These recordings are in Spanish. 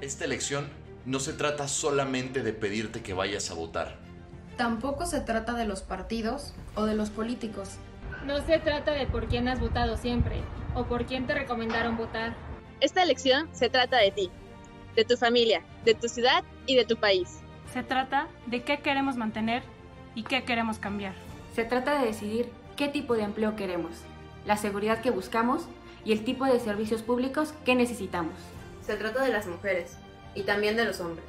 Esta elección no se trata solamente de pedirte que vayas a votar. Tampoco se trata de los partidos o de los políticos. No se trata de por quién has votado siempre o por quién te recomendaron votar. Esta elección se trata de ti, de tu familia, de tu ciudad y de tu país. Se trata de qué queremos mantener y qué queremos cambiar. Se trata de decidir qué tipo de empleo queremos, la seguridad que buscamos y el tipo de servicios públicos que necesitamos. Se trata de las mujeres y también de los hombres,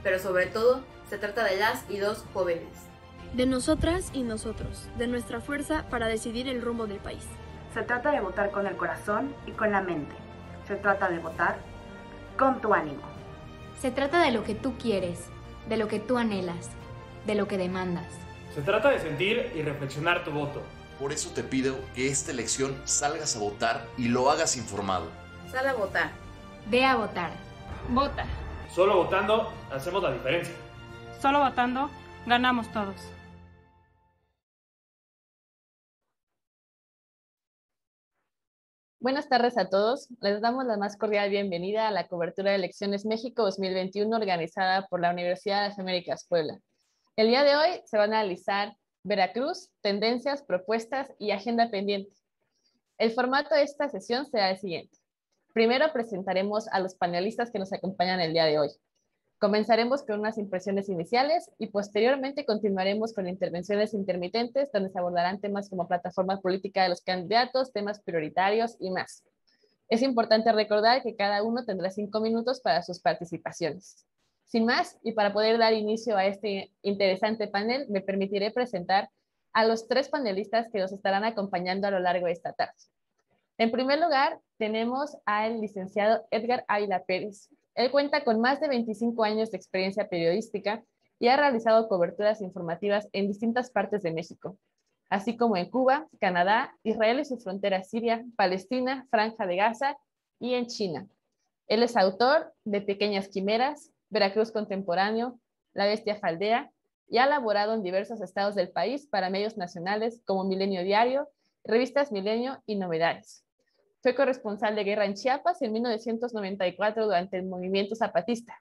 pero sobre todo se trata de las y los jóvenes. De nosotras y nosotros, de nuestra fuerza para decidir el rumbo del país. Se trata de votar con el corazón y con la mente. Se trata de votar con tu ánimo. Se trata de lo que tú quieres, de lo que tú anhelas, de lo que demandas. Se trata de sentir y reflexionar tu voto. Por eso te pido que esta elección salgas a votar y lo hagas informado. Sal a votar. Ve a votar. Vota. Solo votando hacemos la diferencia. Solo votando ganamos todos. Buenas tardes a todos. Les damos la más cordial bienvenida a la cobertura de Elecciones México 2021 organizada por la Universidad de las Américas Puebla. El día de hoy se van a analizar Veracruz, tendencias, propuestas y agenda pendiente. El formato de esta sesión será el siguiente. Primero presentaremos a los panelistas que nos acompañan el día de hoy. Comenzaremos con unas impresiones iniciales y posteriormente continuaremos con intervenciones intermitentes donde se abordarán temas como plataforma política de los candidatos, temas prioritarios y más. Es importante recordar que cada uno tendrá 5 minutos para sus participaciones. Sin más, y para poder dar inicio a este interesante panel, me permitiré presentar a los 3 panelistas que nos estarán acompañando a lo largo de esta tarde. En primer lugar, tenemos al licenciado Edgar Ávila Pérez. Él cuenta con más de 25 años de experiencia periodística y ha realizado coberturas informativas en distintas partes de México, así como en Cuba, Canadá, Israel y su frontera Siria, Palestina, Franja de Gaza y en China. Él es autor de Pequeñas Quimeras, Veracruz Contemporáneo, La Bestia Faldea y ha laborado en diversos estados del país para medios nacionales como Milenio Diario, revistas Milenio y Novedades. Fue corresponsal de guerra en Chiapas en 1994 durante el movimiento zapatista.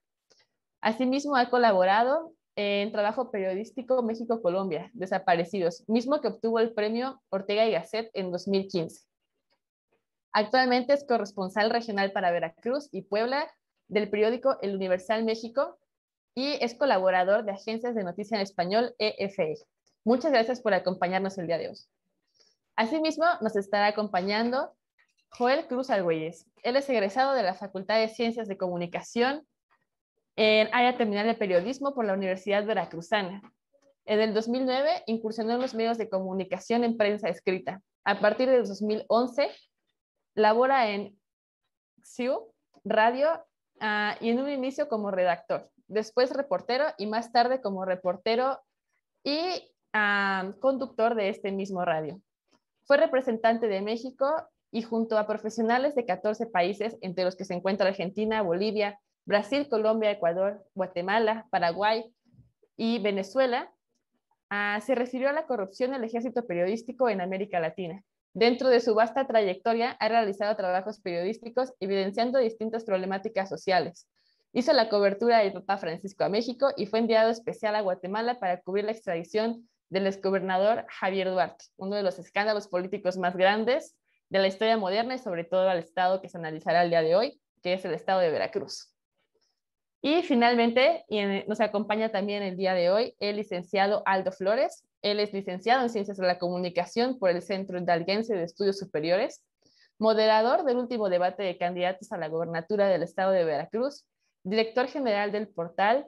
Asimismo, ha colaborado en trabajo periodístico México-Colombia, Desaparecidos, mismo que obtuvo el premio Ortega y Gasset en 2015. Actualmente es corresponsal regional para Veracruz y Puebla del periódico El Universal México y es colaborador de agencias de noticia en español EFE. Muchas gracias por acompañarnos el día de hoy. Asimismo, nos estará acompañando Joel Cruz Argüelles. Él es egresado de la Facultad de Ciencias de Comunicación en área terminal de periodismo por la Universidad Veracruzana. En el 2009 incursionó en los medios de comunicación en prensa escrita. A partir del 2011 labora en XIU, radio y en un inicio como redactor, después reportero y más tarde como reportero y conductor de este mismo radio. Fue representante de México y junto a profesionales de 14 países, entre los que se encuentra Argentina, Bolivia, Brasil, Colombia, Ecuador, Guatemala, Paraguay y Venezuela, se refirió a la corrupción del ejército periodístico en América Latina. Dentro de su vasta trayectoria, ha realizado trabajos periodísticos evidenciando distintas problemáticas sociales. Hizo la cobertura del Papa Francisco a México y fue enviado especial a Guatemala para cubrir la extradición del exgobernador Javier Duarte, uno de los escándalos políticos más grandes de la historia moderna y sobre todo al estado que se analizará el día de hoy, que es el estado de Veracruz. Y finalmente, nos acompaña también el día de hoy el licenciado Aldo Flores. Él es licenciado en Ciencias de la Comunicación por el Centro Hidalguense de Estudios Superiores, moderador del último debate de candidatos a la gobernatura del estado de Veracruz, director general del portal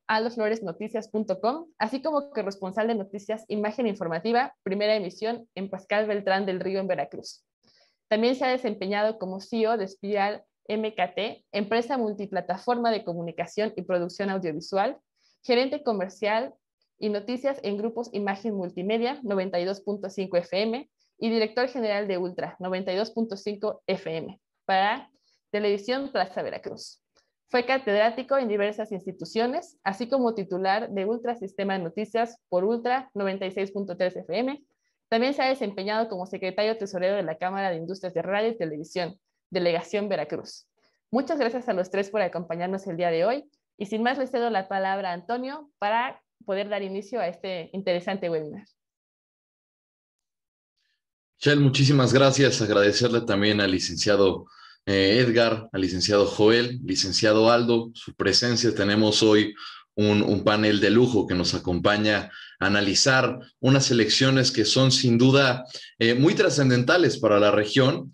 aldofloresnoticias.com, así como corresponsal de noticias Imagen Informativa, primera emisión en Pascal Beltrán del Río en Veracruz. También se ha desempeñado como CEO de Espiral MKT, empresa multiplataforma de comunicación y producción audiovisual, gerente comercial y noticias en grupos Imagen Multimedia 92.5 FM y director general de Ultra 92.5 FM para Televisión Plaza Veracruz. Fue catedrático en diversas instituciones, así como titular de Ultra Sistema de Noticias por Ultra 96.3 FM. También se ha desempeñado como secretario tesorero de la Cámara de Industrias de Radio y Televisión, Delegación Veracruz. Muchas gracias a los tres por acompañarnos el día de hoy. Y sin más, les cedo la palabra a Antonio para poder dar inicio a este interesante webinar. Shell, muchísimas gracias. Agradecerle también al licenciado Edgar, al licenciado Joel, licenciado Aldo, su presencia. Tenemos hoy un panel de lujo que nos acompaña a analizar unas elecciones que son sin duda muy trascendentales para la región.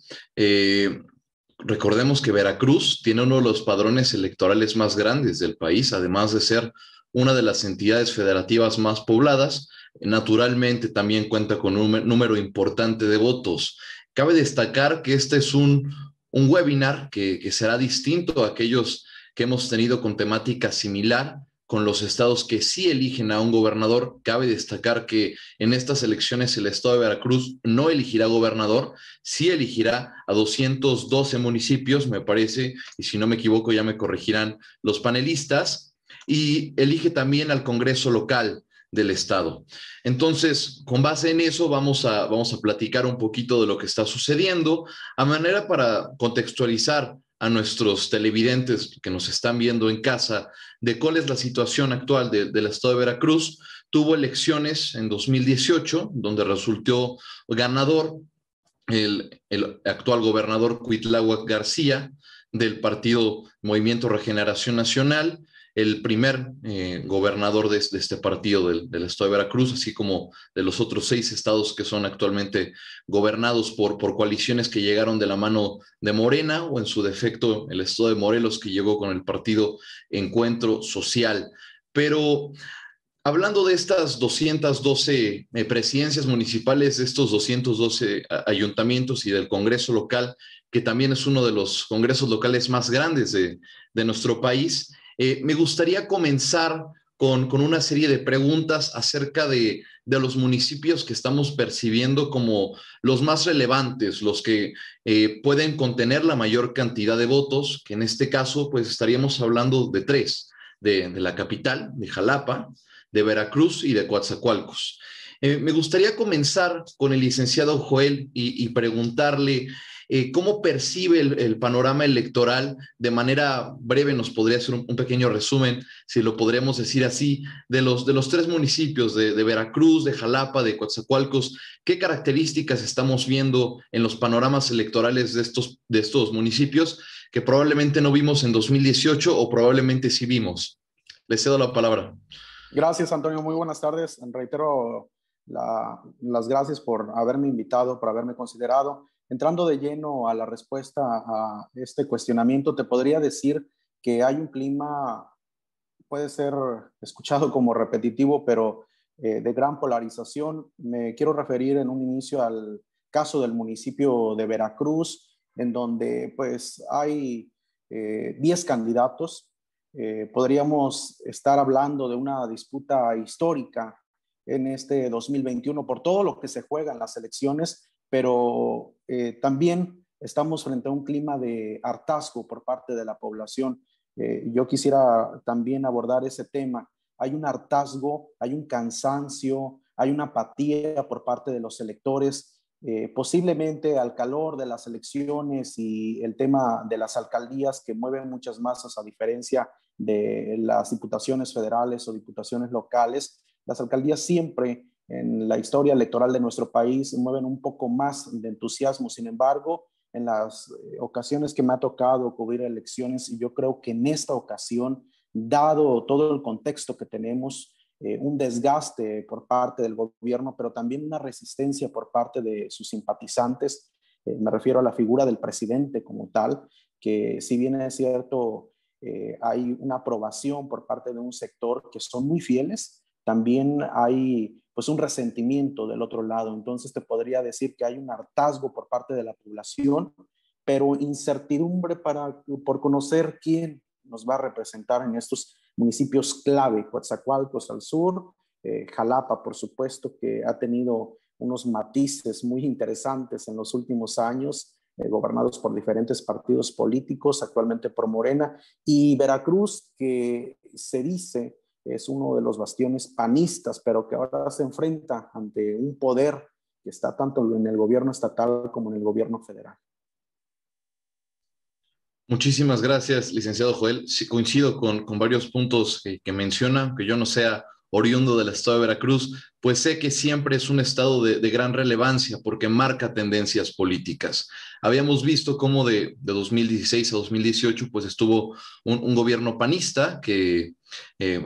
Recordemos que Veracruz tiene uno de los padrones electorales más grandes del país, además de ser una de las entidades federativas más pobladas. Naturalmente también cuenta con un número importante de votos. Cabe destacar que este es un webinar que será distinto a aquellos que hemos tenido con temática similar, con los estados que sí eligen a un gobernador. Cabe destacar que en estas elecciones el estado de Veracruz no elegirá gobernador, sí elegirá a 212 municipios, me parece, y si no me equivoco ya me corregirán los panelistas, y elige también al Congreso local del estado. Entonces, con base en eso, vamos a platicar un poquito de lo que está sucediendo, a manera para contextualizar a nuestros televidentes que nos están viendo en casa de cuál es la situación actual del estado de Veracruz. Tuvo elecciones en 2018, donde resultó ganador el actual gobernador Cuitláhuac García del partido Movimiento Regeneración Nacional, el primer gobernador de este partido del estado de Veracruz, así como de los otros 6 estados que son actualmente gobernados por coaliciones que llegaron de la mano de Morena, o en su defecto el estado de Morelos, que llegó con el partido Encuentro Social. Pero hablando de estas 212 presidencias municipales, de estos 212 ayuntamientos y del Congreso local, que también es uno de los congresos locales más grandes de nuestro país, me gustaría comenzar con una serie de preguntas acerca de los municipios que estamos percibiendo como los más relevantes, los que pueden contener la mayor cantidad de votos, que en este caso pues estaríamos hablando de 3, de la capital, de Jalapa, de Veracruz y de Coatzacoalcos. Me gustaría comenzar con el licenciado Joel y preguntarle ¿cómo percibe el panorama electoral? De manera breve nos podría hacer un pequeño resumen, si lo podríamos decir así, de los 3 municipios, de Veracruz, de Jalapa, de Coatzacoalcos. ¿Qué características estamos viendo en los panoramas electorales de estos municipios que probablemente no vimos en 2018 o probablemente sí vimos? Le cedo la palabra. Gracias, Antonio. Muy buenas tardes. Reitero las gracias por haberme invitado, por haberme considerado. Entrando de lleno a la respuesta a este cuestionamiento, te podría decir que hay un clima, puede ser escuchado como repetitivo, pero de gran polarización. Me quiero referir en un inicio al caso del municipio de Veracruz, en donde pues hay 10 candidatos. Podríamos estar hablando de una disputa histórica en este 2021 por todo lo que se juega en las elecciones, pero también estamos frente a un clima de hartazgo por parte de la población. Yo quisiera también abordar ese tema. Hay un hartazgo, hay un cansancio, hay una apatía por parte de los electores, posiblemente al calor de las elecciones y el tema de las alcaldías que mueven muchas masas a diferencia de las diputaciones federales o diputaciones locales. Las alcaldías siempre en la historia electoral de nuestro país mueven un poco más de entusiasmo. Sin embargo, en las ocasiones que me ha tocado cubrir elecciones, y yo creo que en esta ocasión, dado todo el contexto que tenemos, un desgaste por parte del gobierno, pero también una resistencia por parte de sus simpatizantes, me refiero a la figura del presidente como tal, que si bien es cierto, hay una aprobación por parte de un sector que son muy fieles, también hay pues un resentimiento del otro lado. Entonces te podría decir que hay un hartazgo por parte de la población, pero incertidumbre por conocer quién nos va a representar en estos municipios clave. Coatzacoalcos al sur, Jalapa, por supuesto, que ha tenido unos matices muy interesantes en los últimos años, gobernados por diferentes partidos políticos, actualmente por Morena, y Veracruz, que se dice es uno de los bastiones panistas, pero que ahora se enfrenta ante un poder que está tanto en el gobierno estatal como en el gobierno federal. Muchísimas gracias, licenciado Joel. Sí, coincido con varios puntos que menciona, aunque yo no sea oriundo del estado de Veracruz, pues sé que siempre es un estado de gran relevancia porque marca tendencias políticas. Habíamos visto cómo de 2016 a 2018 pues estuvo un gobierno panista que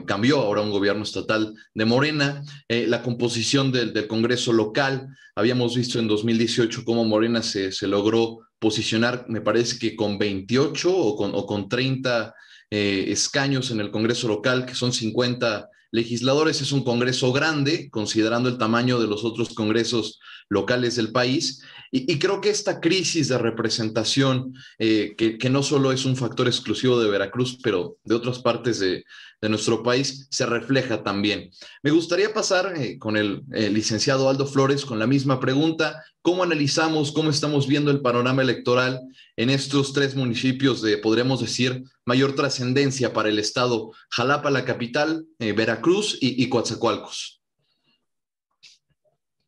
cambió ahora un gobierno estatal de Morena, la composición del Congreso local. Habíamos visto en 2018 cómo Morena se logró posicionar, me parece que con 28 o con 30 escaños en el Congreso local, que son 50 legisladores. Es un Congreso grande, considerando el tamaño de los otros congresos locales del país. Y creo que esta crisis de representación, que no solo es un factor exclusivo de Veracruz, pero de otras partes de nuestro país, se refleja también. Me gustaría pasar con el licenciado Aldo Flores con la misma pregunta. ¿Cómo analizamos, cómo estamos viendo el panorama electoral en estos tres municipios de, podríamos decir, mayor trascendencia para el estado? Jalapa, la capital, Veracruz y Coatzacoalcos.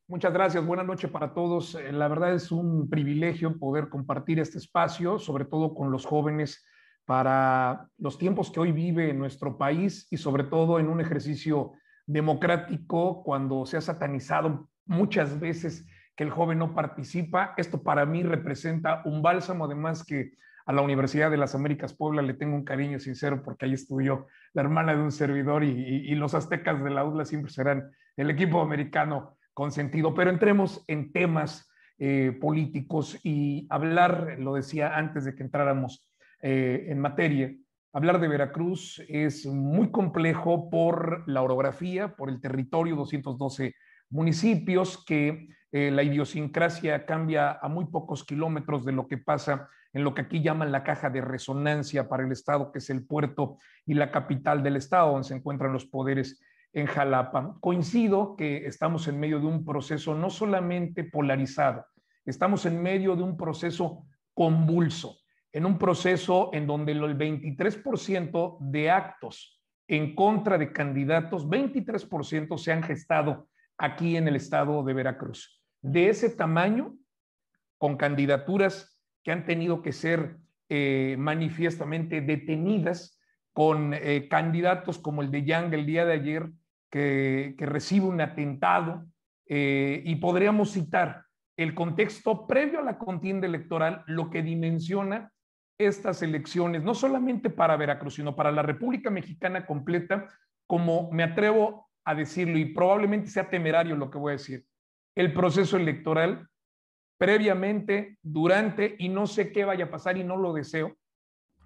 Muchas gracias, buenas noches para todos. La verdad es un privilegio poder compartir este espacio, sobre todo con los jóvenes, para los tiempos que hoy vive nuestro país y sobre todo en un ejercicio democrático cuando se ha satanizado muchas veces que el joven no participa. Esto para mí representa un bálsamo, además que a la Universidad de las Américas Puebla le tengo un cariño sincero porque ahí estudió la hermana de un servidor y los aztecas de la UDLA siempre serán el equipo americano consentido. Pero entremos en temas políticos y hablar, lo decía antes de que entráramos en materia, hablar de Veracruz es muy complejo por la orografía, por el territorio, 212 municipios, que la idiosincrasia cambia a muy pocos kilómetros de lo que pasa en lo que aquí llaman la caja de resonancia para el estado, que es el puerto y la capital del estado, donde se encuentran los poderes en Jalapa. Coincido que estamos en medio de un proceso no solamente polarizado, estamos en medio de un proceso convulso, en un proceso en donde el 23% de actos en contra de candidatos, 23% se han gestado aquí en el estado de Veracruz. De ese tamaño, con candidaturas que han tenido que ser manifiestamente detenidas, con candidatos como el de Yang el día de ayer, que recibe un atentado, y podríamos citar el contexto previo a la contienda electoral, lo que dimensiona estas elecciones, no solamente para Veracruz, sino para la República Mexicana completa, como me atrevo a decirlo, y probablemente sea temerario lo que voy a decir, el proceso electoral previamente, durante, y no sé qué vaya a pasar y no lo deseo,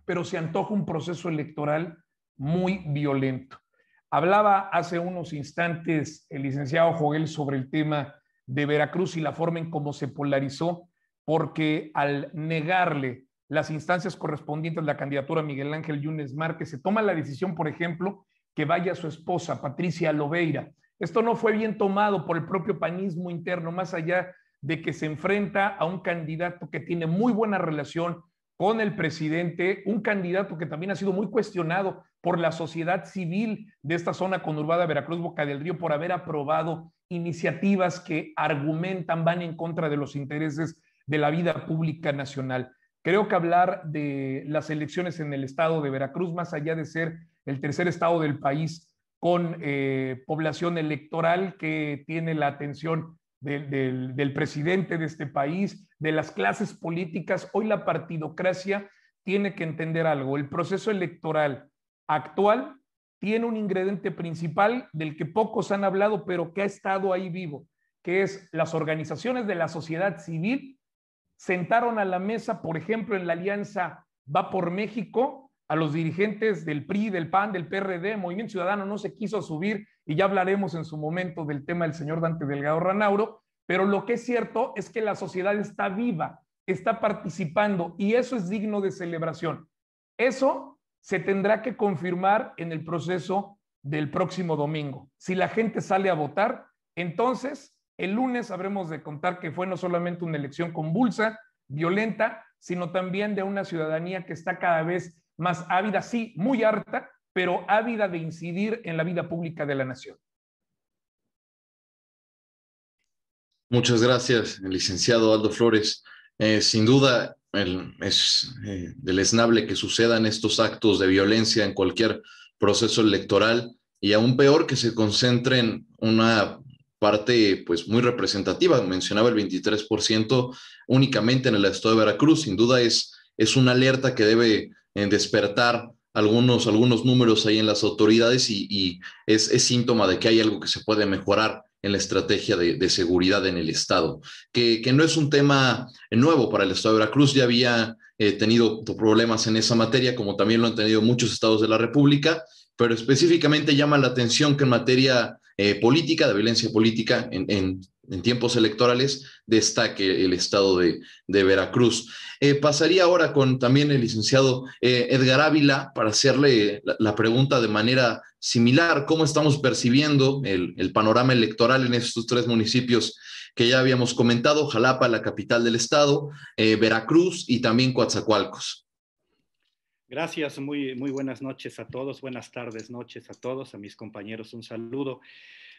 pero se antoja un proceso electoral muy violento. Hablaba hace unos instantes el licenciado Joel sobre el tema de Veracruz y la forma en cómo se polarizó, porque al negarle las instancias correspondientes a la candidatura a Miguel Ángel Yunes Márquez, se toma la decisión, por ejemplo, que vaya su esposa, Patricia Lobeira. Esto no fue bien tomado por el propio panismo interno, más allá de que se enfrenta a un candidato que tiene muy buena relación con el presidente, un candidato que también ha sido muy cuestionado por la sociedad civil de esta zona conurbada Veracruz-Boca del Río por haber aprobado iniciativas que argumentan, van en contra de los intereses de la vida pública nacional. Creo que hablar de las elecciones en el estado de Veracruz, más allá de ser el tercer estado del país con población electoral que tiene la atención del presidente de este país, de las clases políticas, hoy la partidocracia tiene que entender algo. El proceso electoral actual tiene un ingrediente principal del que pocos han hablado, pero que ha estado ahí vivo, que es las organizaciones de la sociedad civil sentaron a la mesa, por ejemplo, en la alianza Va por México, a los dirigentes del PRI, del PAN, del PRD, Movimiento Ciudadano no se quiso subir, y ya hablaremos en su momento del tema del señor Dante Delgado Ranauro, pero lo que es cierto es que la sociedad está viva, está participando, y eso es digno de celebración. Eso se tendrá que confirmar en el proceso del próximo domingo. Si la gente sale a votar, entonces el lunes habremos de contar que fue no solamente una elección convulsa, violenta, sino también de una ciudadanía que está cada vez más ávida, sí, muy harta, pero ávida de incidir en la vida pública de la nación. Muchas gracias, licenciado Aldo Flores. Sin duda, es deleznable que sucedan estos actos de violencia en cualquier proceso electoral y aún peor que se concentren una parte pues muy representativa. Mencionaba el 23% únicamente en el estado de Veracruz. Sin duda es una alerta que debe despertar algunos números ahí en las autoridades y es síntoma de que hay algo que se puede mejorar en la estrategia de seguridad en el estado, que no es un tema nuevo para el estado de Veracruz. Ya había tenido problemas en esa materia, como también lo han tenido muchos estados de la República, pero específicamente llama la atención que en materia política, de violencia política, en tiempos electorales, destaque el estado de Veracruz. Pasaría ahora con también el licenciado Edgar Ávila para hacerle la pregunta de manera similar. ¿Cómo estamos percibiendo el panorama electoral en estos tres municipios que ya habíamos comentado? Jalapa, la capital del estado, Veracruz y también Coatzacoalcos. Gracias, muy buenas noches a todos, buenas tardes, noches a todos, a mis compañeros un saludo.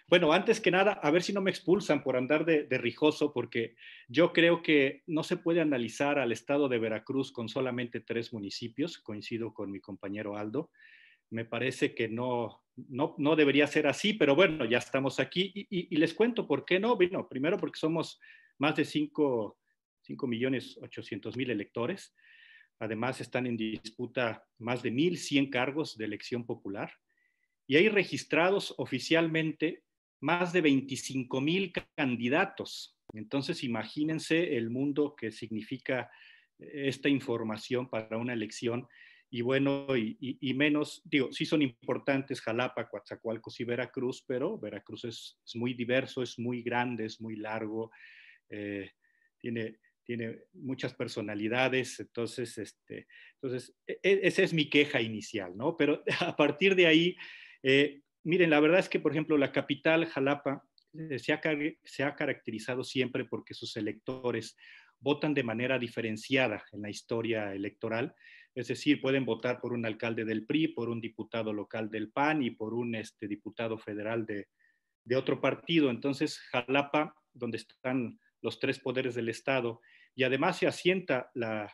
Bueno, antes que nada, a ver si no me expulsan por andar de rijoso, porque yo creo que no se puede analizar al estado de Veracruz con solamente 3 municipios, coincido con mi compañero Aldo. Me parece que no debería ser así, pero bueno, ya estamos aquí y les cuento por qué no. Bueno, primero porque somos más de 5.800.000 electores. Además, están en disputa más de 1,100 cargos de elección popular y hay registrados oficialmente más de 25,000 candidatos. Entonces, imagínense el mundo que significa esta información para una elección. Y bueno, y menos, digo, sí son importantes Jalapa, Coatzacoalcos y Veracruz, pero Veracruz es muy diverso, es muy grande, es muy largo, tiene muchas personalidades, entonces esa es mi queja inicial, ¿no? Pero a partir de ahí, miren, la verdad es que, por ejemplo, la capital, Jalapa, se ha caracterizado siempre porque sus electores votan de manera diferenciada en la historia electoral, es decir, pueden votar por un alcalde del PRI, por un diputado local del PAN y por un diputado federal de otro partido. Entonces, Jalapa, donde están los 3 poderes del Estado, y además se asienta la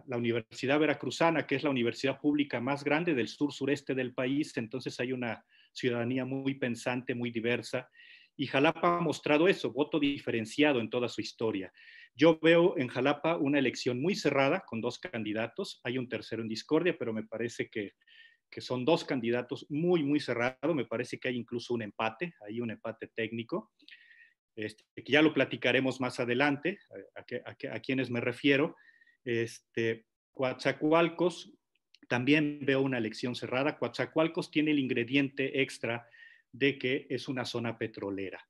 Universidad Veracruzana, que es la universidad pública más grande del sur-sureste del país. Entonces hay una ciudadanía muy pensante, muy diversa, y Jalapa ha mostrado eso, voto diferenciado en toda su historia. Yo veo en Jalapa una elección muy cerrada con 2 candidatos, hay un tercero en discordia, pero me parece que son 2 candidatos muy cerrados. Me parece que hay incluso un empate, hay un empate técnico, que ya lo platicaremos más adelante, a quienes me refiero. Coatzacoalcos, también veo una elección cerrada. Coatzacoalcos tiene el ingrediente extra de que es una zona petrolera.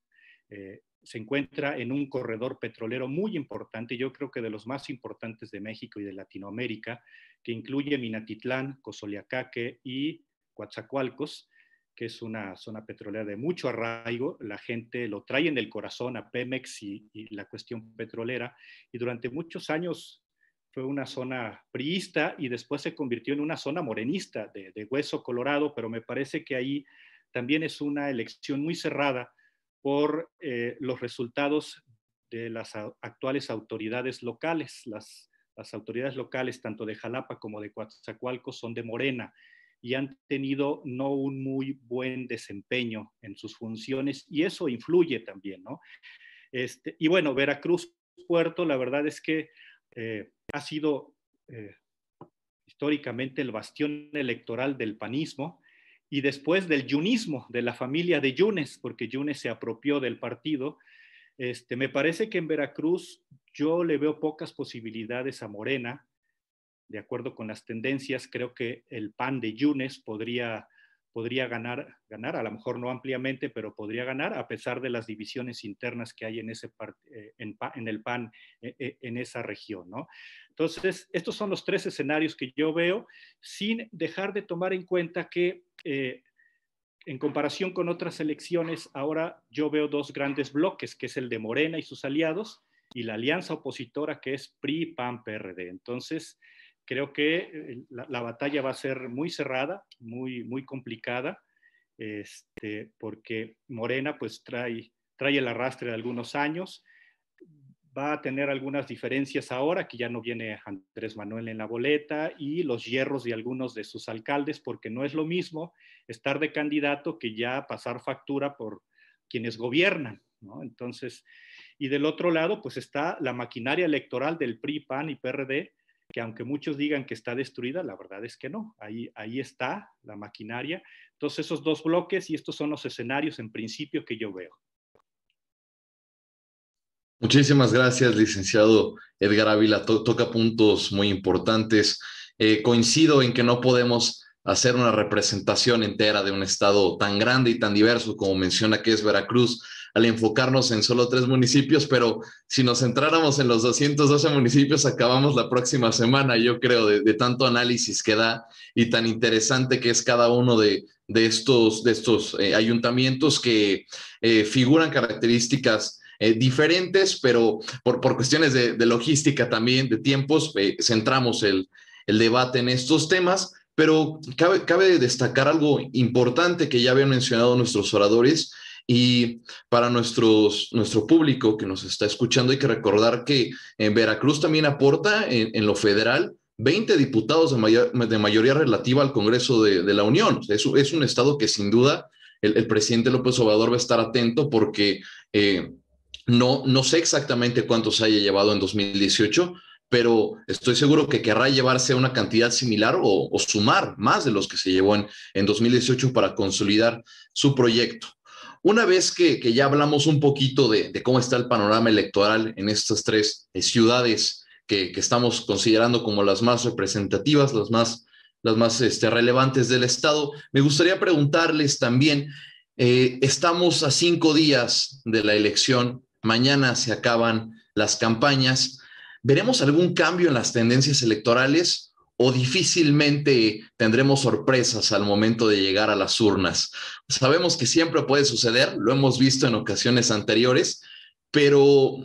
Se encuentra en un corredor petrolero muy importante, yo creo que de los más importantes de México y de Latinoamérica, que incluye Minatitlán, Cozoleacaque y Coatzacoalcos, que es una zona petrolera de mucho arraigo. La gente lo trae en el corazón a Pemex y la cuestión petrolera, y durante muchos años fue una zona priista y después se convirtió en una zona morenista de hueso colorado, pero me parece que ahí también es una elección muy cerrada por los resultados de las actuales autoridades locales. Las autoridades locales, tanto de Jalapa como de Coatzacoalcos, son de Morena y han tenido no un muy buen desempeño en sus funciones, y eso influye también, ¿no? Y bueno, Veracruz Puerto, la verdad es que ha sido históricamente el bastión electoral del panismo y después del yunismo, de la familia de Yunes, porque Yunes se apropió del partido. Me parece que en Veracruz yo le veo pocas posibilidades a Morena. De acuerdo con las tendencias, creo que el PAN de Yunes podría ganar, a lo mejor no ampliamente, pero podría ganar a pesar de las divisiones internas que hay en el PAN en esa región, ¿no? Entonces, estos son los 3 escenarios que yo veo, sin dejar de tomar en cuenta que en comparación con otras elecciones, ahora yo veo 2 grandes bloques, que es el de Morena y sus aliados, y la alianza opositora, que es PRI, PAN, PRD. Entonces, creo que la batalla va a ser muy cerrada, muy complicada, porque Morena pues trae el arrastre de algunos años. va a tener algunas diferencias ahora, que ya no viene Andrés Manuel en la boleta, y los hierros de algunos de sus alcaldes, porque no es lo mismo estar de candidato que ya pasar factura por quienes gobiernan, ¿no? Entonces, y del otro lado, pues está la maquinaria electoral del PRI, PAN y PRD, que aunque muchos digan que está destruida, la verdad es que no. Ahí está la maquinaria. Entonces, esos dos bloques, y estos son los escenarios en principio que yo veo. Muchísimas gracias, licenciado Edgar Ávila. Toca puntos muy importantes. Coincido en que no podemos hacer una representación entera de un estado tan grande y tan diverso como menciona que es Veracruz, al enfocarnos en solo 3 municipios, pero si nos centráramos en los 212 municipios, acabamos la próxima semana, yo creo, de tanto análisis que da y tan interesante que es cada uno de estos ayuntamientos que figuran características diferentes, pero por cuestiones de logística también, de tiempos, centramos el debate en estos temas, pero cabe destacar algo importante que ya habían mencionado nuestros oradores, y para nuestro público que nos está escuchando hay que recordar que en Veracruz también aporta en lo federal 20 diputados de mayoría relativa al Congreso de la Unión. Es un estado que sin duda el presidente López Obrador va a estar atento porque no sé exactamente cuántos haya llevado en 2018, pero estoy seguro que querrá llevarse una cantidad similar o sumar más de los que se llevó en 2018 para consolidar su proyecto. Una vez que ya hablamos un poquito de cómo está el panorama electoral en estas 3 ciudades que estamos considerando como las más representativas, las más relevantes del estado, me gustaría preguntarles también, estamos a 5 días de la elección, mañana se acaban las campañas. ¿Veremos algún cambio en las tendencias electorales o difícilmente tendremos sorpresas al momento de llegar a las urnas? Sabemos que siempre puede suceder, lo hemos visto en ocasiones anteriores, pero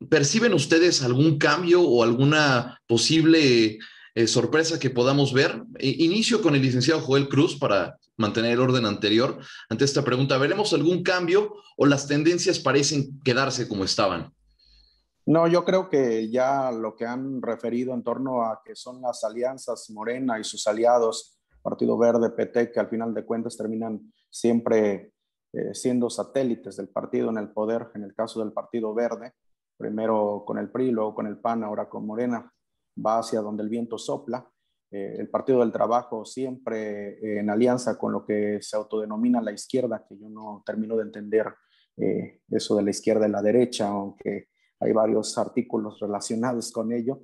¿perciben ustedes algún cambio o alguna posible sorpresa que podamos ver? Inicio con el licenciado Joel Cruz para mantener el orden anterior ante esta pregunta. ¿Veremos algún cambio o las tendencias parecen quedarse como estaban? No, yo creo que ya lo que han referido en torno a que son las alianzas Morena y sus aliados, Partido Verde, PT, que al final de cuentas terminan siempre siendo satélites del partido en el poder, en el caso del Partido Verde, primero con el PRI, luego con el PAN, ahora con Morena, va hacia donde el viento sopla. El Partido del Trabajo siempre en alianza con lo que se autodenomina la izquierda, que yo no termino de entender eso de la izquierda y la derecha, aunque hay varios artículos relacionados con ello.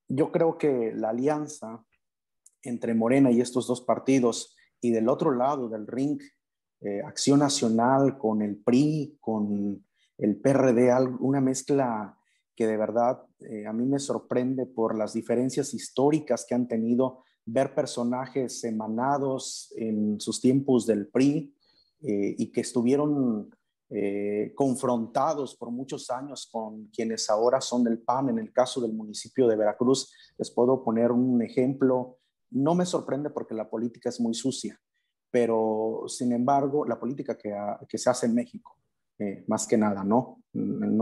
Yo creo que la alianza entre Morena y estos 2 partidos, y del otro lado del ring, Acción Nacional con el PRI, con el PRD, una mezcla que de verdad a mí me sorprende por las diferencias históricas que han tenido, ver personajes emanados en sus tiempos del PRI y que estuvieron confrontados por muchos años con quienes ahora son del PAN. En el caso del municipio de Veracruz, les puedo poner un ejemplo. No me sorprende porque la política es muy sucia, pero sin embargo, la política que se hace en México, más que nada, no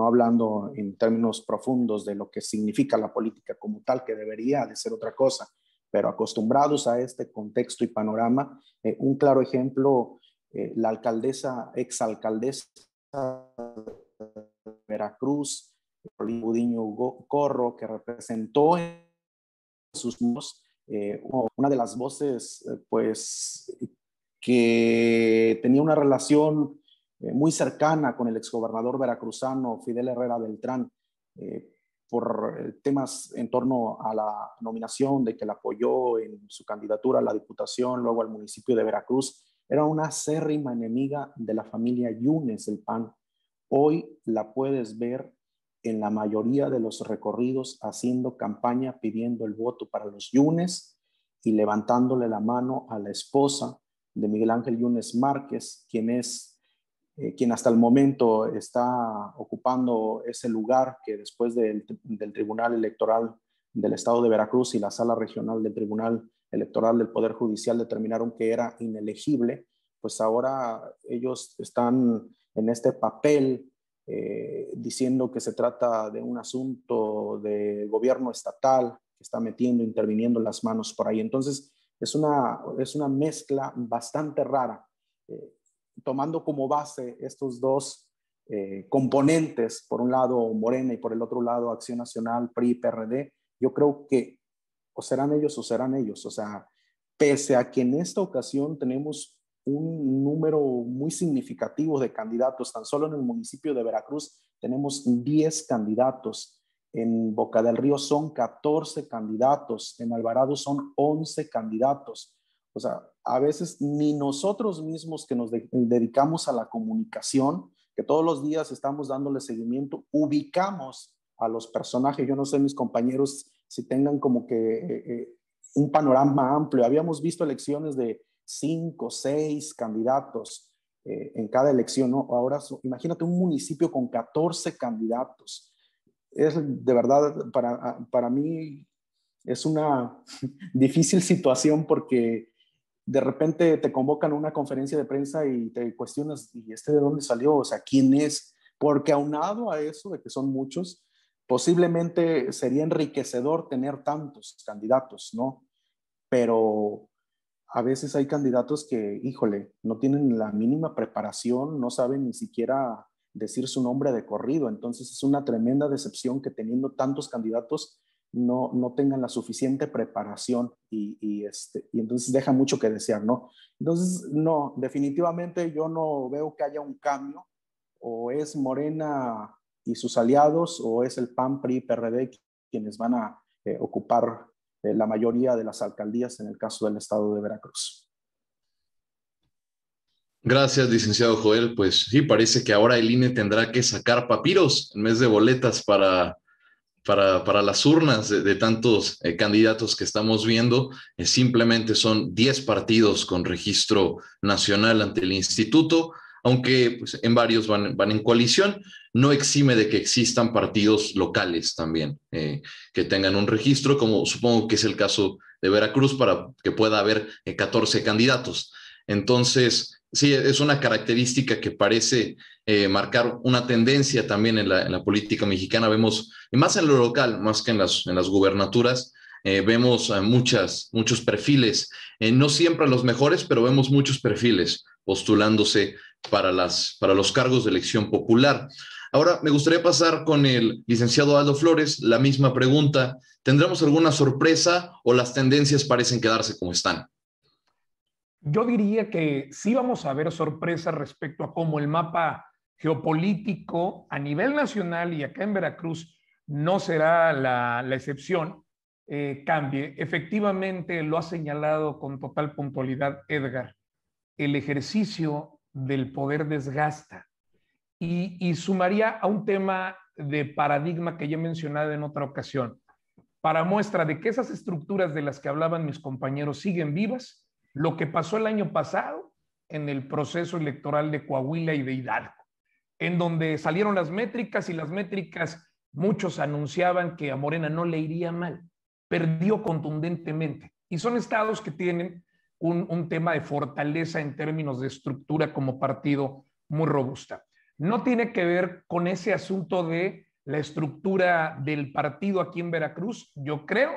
hablando en términos profundos de lo que significa la política como tal, que debería de ser otra cosa, pero acostumbrados a este contexto y panorama, un claro ejemplo, la exalcaldesa de Veracruz, Gudiño Corro, que representó en sus voz una de las voces pues que tenía una relación muy cercana con el exgobernador veracruzano Fidel Herrera Beltrán, por temas en torno a la nominación, de que la apoyó en su candidatura a la diputación, luego al municipio de Veracruz. Era una acérrima enemiga de la familia Yunes del PAN. Hoy la puedes ver en la mayoría de los recorridos haciendo campaña, pidiendo el voto para los Yunes y levantándole la mano a la esposa de Miguel Ángel Yunes Márquez, quien hasta el momento está ocupando ese lugar que después del Tribunal Electoral del Estado de Veracruz y la Sala Regional del Tribunal Electoral del Poder Judicial determinaron que era inelegible. Pues ahora ellos están en este papel diciendo que se trata de un asunto de gobierno estatal que está interviniendo las manos por ahí. Entonces, es una mezcla bastante rara, tomando como base estos dos componentes, por un lado Morena y por el otro lado Acción Nacional, PRI, PRD. Yo creo que o serán ellos o serán ellos. O sea, pese a que en esta ocasión tenemos un número muy significativo de candidatos, tan solo en el municipio de Veracruz tenemos 10 candidatos, en Boca del Río son 14 candidatos, en Alvarado son 11 candidatos. O sea, a veces ni nosotros mismos que nos dedicamos a la comunicación, que todos los días estamos dándole seguimiento, ubicamos a los personajes. Yo no sé, mis compañeros, si tengan como que un panorama amplio. Habíamos visto elecciones de 5, 6 candidatos en cada elección, ¿no? Ahora, imagínate un municipio con 14 candidatos. Es de verdad, para mí, es una difícil situación porque de repente te convocan a una conferencia de prensa y te cuestionas, ¿y este de dónde salió? O sea, ¿quién es? Porque aunado a eso de que son muchos, posiblemente sería enriquecedor tener tantos candidatos, ¿no? Pero a veces hay candidatos que, híjole, no tienen la mínima preparación, no saben ni siquiera decir su nombre de corrido. Entonces es una tremenda decepción que teniendo tantos candidatos no tengan la suficiente preparación y entonces deja mucho que desear, ¿no? Entonces, no, definitivamente yo no veo que haya un cambio. O es Morena y sus aliados, o es el PAN, PRI, PRD quienes van a ocupar la mayoría de las alcaldías en el caso del estado de Veracruz. Gracias, licenciado Joel. Pues sí, parece que ahora el INE tendrá que sacar papiros en vez de boletas para las urnas de tantos candidatos que estamos viendo. Simplemente son 10 partidos con registro nacional ante el instituto, aunque pues, en varios van en coalición. No exime de que existan partidos locales también que tengan un registro, como supongo que es el caso de Veracruz, para que pueda haber 14 candidatos. Entonces, sí, es una característica que parece marcar una tendencia también en la política mexicana. Vemos, y más en lo local, más que en las gubernaturas, vemos muchos perfiles, no siempre los mejores, pero vemos muchos perfiles postulándose para los cargos de elección popular. Ahora, me gustaría pasar con el licenciado Aldo Flores, la misma pregunta. ¿Tendremos alguna sorpresa o las tendencias parecen quedarse como están? Yo diría que sí vamos a ver sorpresas respecto a cómo el mapa geopolítico a nivel nacional y acá en Veracruz no será la excepción, cambie. Efectivamente, lo ha señalado con total puntualidad Edgar, el ejercicio del poder desgasta. Y sumaría a un tema de paradigma que ya he mencionado en otra ocasión, para muestra de que esas estructuras de las que hablaban mis compañeros siguen vivas. Lo que pasó el año pasado en el proceso electoral de Coahuila y de Hidalgo, en donde salieron las métricas y las métricas, muchos anunciaban que a Morena no le iría mal, perdió contundentemente. Y son estados que tienen un tema de fortaleza en términos de estructura como partido muy robusta. No tiene que ver con ese asunto de la estructura del partido aquí en Veracruz. Yo creo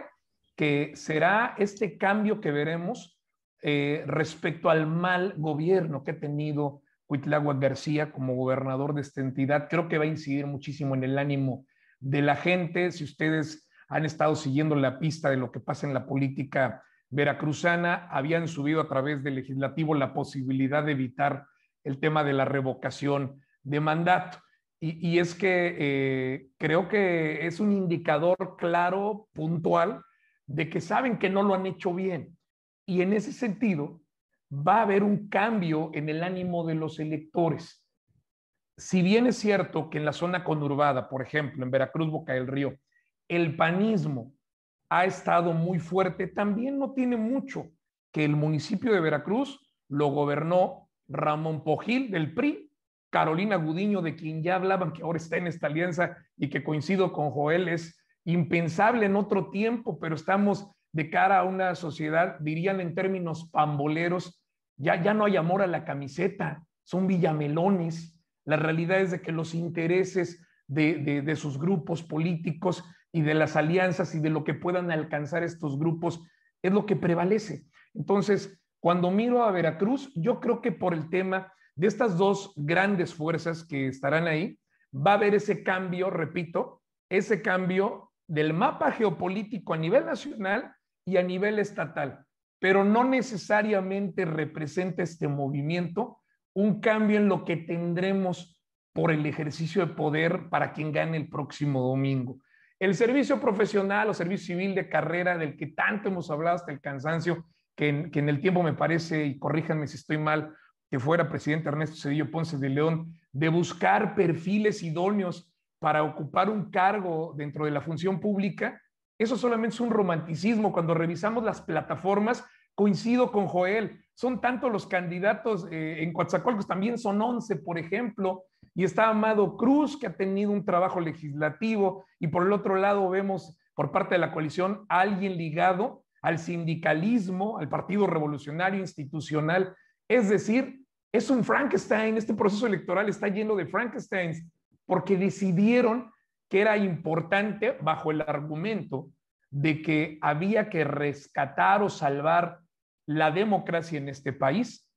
que será este cambio que veremos respecto al mal gobierno que ha tenido Cuitláhuac García como gobernador de esta entidad. Creo que va a incidir muchísimo en el ánimo de la gente. Si ustedes han estado siguiendo la pista de lo que pasa en la política veracruzana, habían subido a través del legislativo la posibilidad de evitar el tema de la revocación de mandato. Y es que creo que es un indicador claro, puntual, de que saben que no lo han hecho bien. Y en ese sentido, va a haber un cambio en el ánimo de los electores. Si bien es cierto que en la zona conurbada, por ejemplo, en Veracruz, Boca del Río, el panismo ha estado muy fuerte, también no tiene mucho que el municipio de Veracruz lo gobernó Ramón Pogil del PRI, Carolina Gudiño, de quien ya hablaban que ahora está en esta alianza y que coincido con Joel, es impensable en otro tiempo, pero estamos de cara a una sociedad, dirían en términos pamboleros, ya no hay amor a la camiseta, son villamelones, La realidad es de que los intereses de sus grupos políticos y de las alianzas y de lo que puedan alcanzar estos grupos es lo que prevalece. Entonces, cuando miro a Veracruz, yo creo que por el tema de estas dos grandes fuerzas que estarán ahí, va a haber ese cambio, repito, ese cambio del mapa geopolítico a nivel nacional y a nivel estatal, pero no necesariamente representa este movimiento un cambio en lo que tendremos por el ejercicio de poder para quien gane el próximo domingo. El servicio profesional o servicio civil de carrera del que tanto hemos hablado hasta el cansancio, que en el tiempo me parece, y corríjanme si estoy mal, que fuera presidente Ernesto Zedillo Ponce de León, de buscar perfiles idóneos para ocupar un cargo dentro de la función pública, eso solamente es un romanticismo. Cuando revisamos las plataformas, coincido con Joel, son tantos los candidatos, en Coatzacoalcos también son 11, por ejemplo, y está Amado Cruz, que ha tenido un trabajo legislativo, y por el otro lado vemos por parte de la coalición a alguien ligado al sindicalismo, al Partido Revolucionario Institucional. Es decir, es un Frankenstein, este proceso electoral está lleno de Frankensteins, porque decidieron que era importante, bajo el argumento de que había que rescatar o salvar la democracia en este país.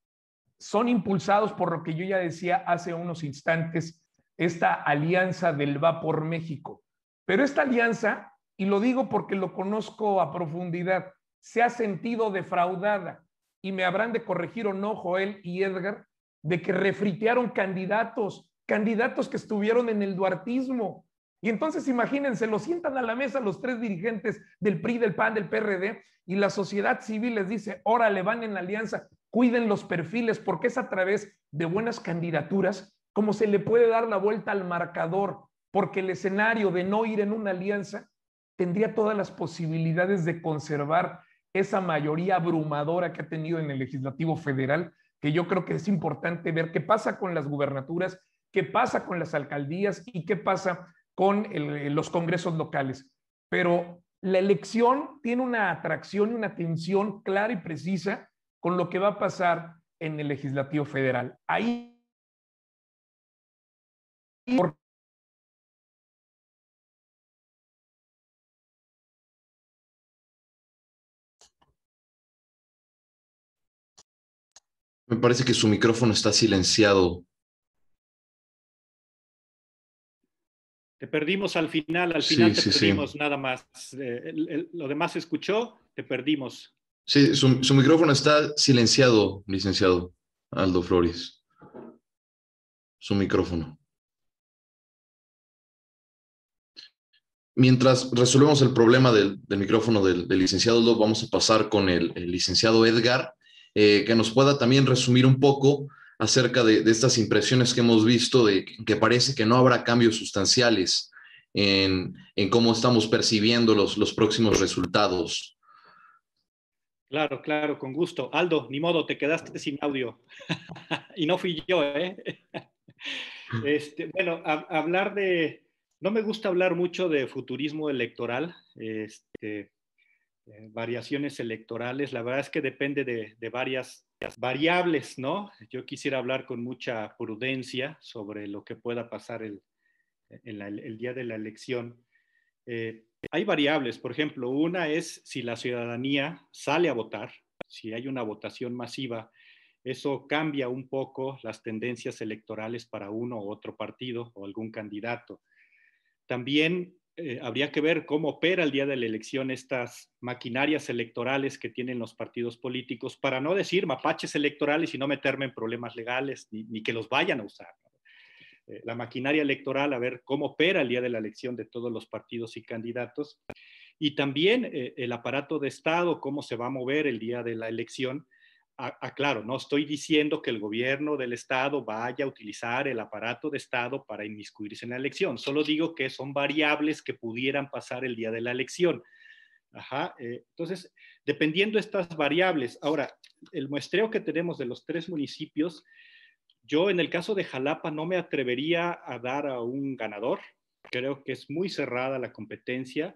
Son impulsados por lo que yo ya decía hace unos instantes, esta alianza del Va por México. Pero esta alianza, y lo digo porque lo conozco a profundidad, se ha sentido defraudada, y me habrán de corregir o no Joel y Edgar, de que refritearon candidatos que estuvieron en el duartismo. Y entonces imagínense, los sientan a la mesa los tres dirigentes del PRI, del PAN, del PRD, y la sociedad civil les dice, órale, van en la alianza, cuiden los perfiles, porque es a través de buenas candidaturas como se le puede dar la vuelta al marcador, porque el escenario de no ir en una alianza tendría todas las posibilidades de conservar esa mayoría abrumadora que ha tenido en el Legislativo Federal, que yo creo que es importante ver qué pasa con las gubernaturas, qué pasa con las alcaldías y qué pasa con los congresos locales. Pero la elección tiene una atracción y una tensión clara y precisa con lo que va a pasar en el Legislativo Federal. Ahí me parece que su micrófono está silenciado. Te perdimos al final te perdimos nada más. Lo demás se escuchó, te perdimos. Sí, su micrófono está silenciado, licenciado Aldo Flores. Su micrófono. Mientras resolvemos el problema del micrófono del licenciado Aldo, vamos a pasar con el licenciado Edgar, que nos pueda también resumir un poco acerca de estas impresiones que hemos visto, de que parece que no habrá cambios sustanciales en cómo estamos percibiendo los próximos resultados. Claro, claro, con gusto. Aldo, ni modo, te quedaste sin audio. Y no fui yo, ¿eh? Bueno, no me gusta hablar mucho de futurismo electoral, variaciones electorales. La verdad es que depende de varias variables, ¿no? Yo quisiera hablar con mucha prudencia sobre lo que pueda pasar el día de la elección. Hay variables, por ejemplo, una es si la ciudadanía sale a votar, si hay una votación masiva, eso cambia un poco las tendencias electorales para uno u otro partido o algún candidato. También habría que ver cómo opera el día de la elección estas maquinarias electorales que tienen los partidos políticos, para no decir mapaches electorales y no meterme en problemas legales, ni que los vayan a usar. La maquinaria electoral, a ver cómo opera el día de la elección de todos los partidos y candidatos. Y también el aparato de Estado, cómo se va a mover el día de la elección. Claro, no estoy diciendo que el gobierno del Estado vaya a utilizar el aparato de Estado para inmiscuirse en la elección. Solo digo que son variables que pudieran pasar el día de la elección. Entonces, dependiendo de estas variables. Ahora, el muestreo que tenemos de los 3 municipios, yo en el caso de Jalapa no me atrevería a dar a un ganador. Creo que es muy cerrada la competencia.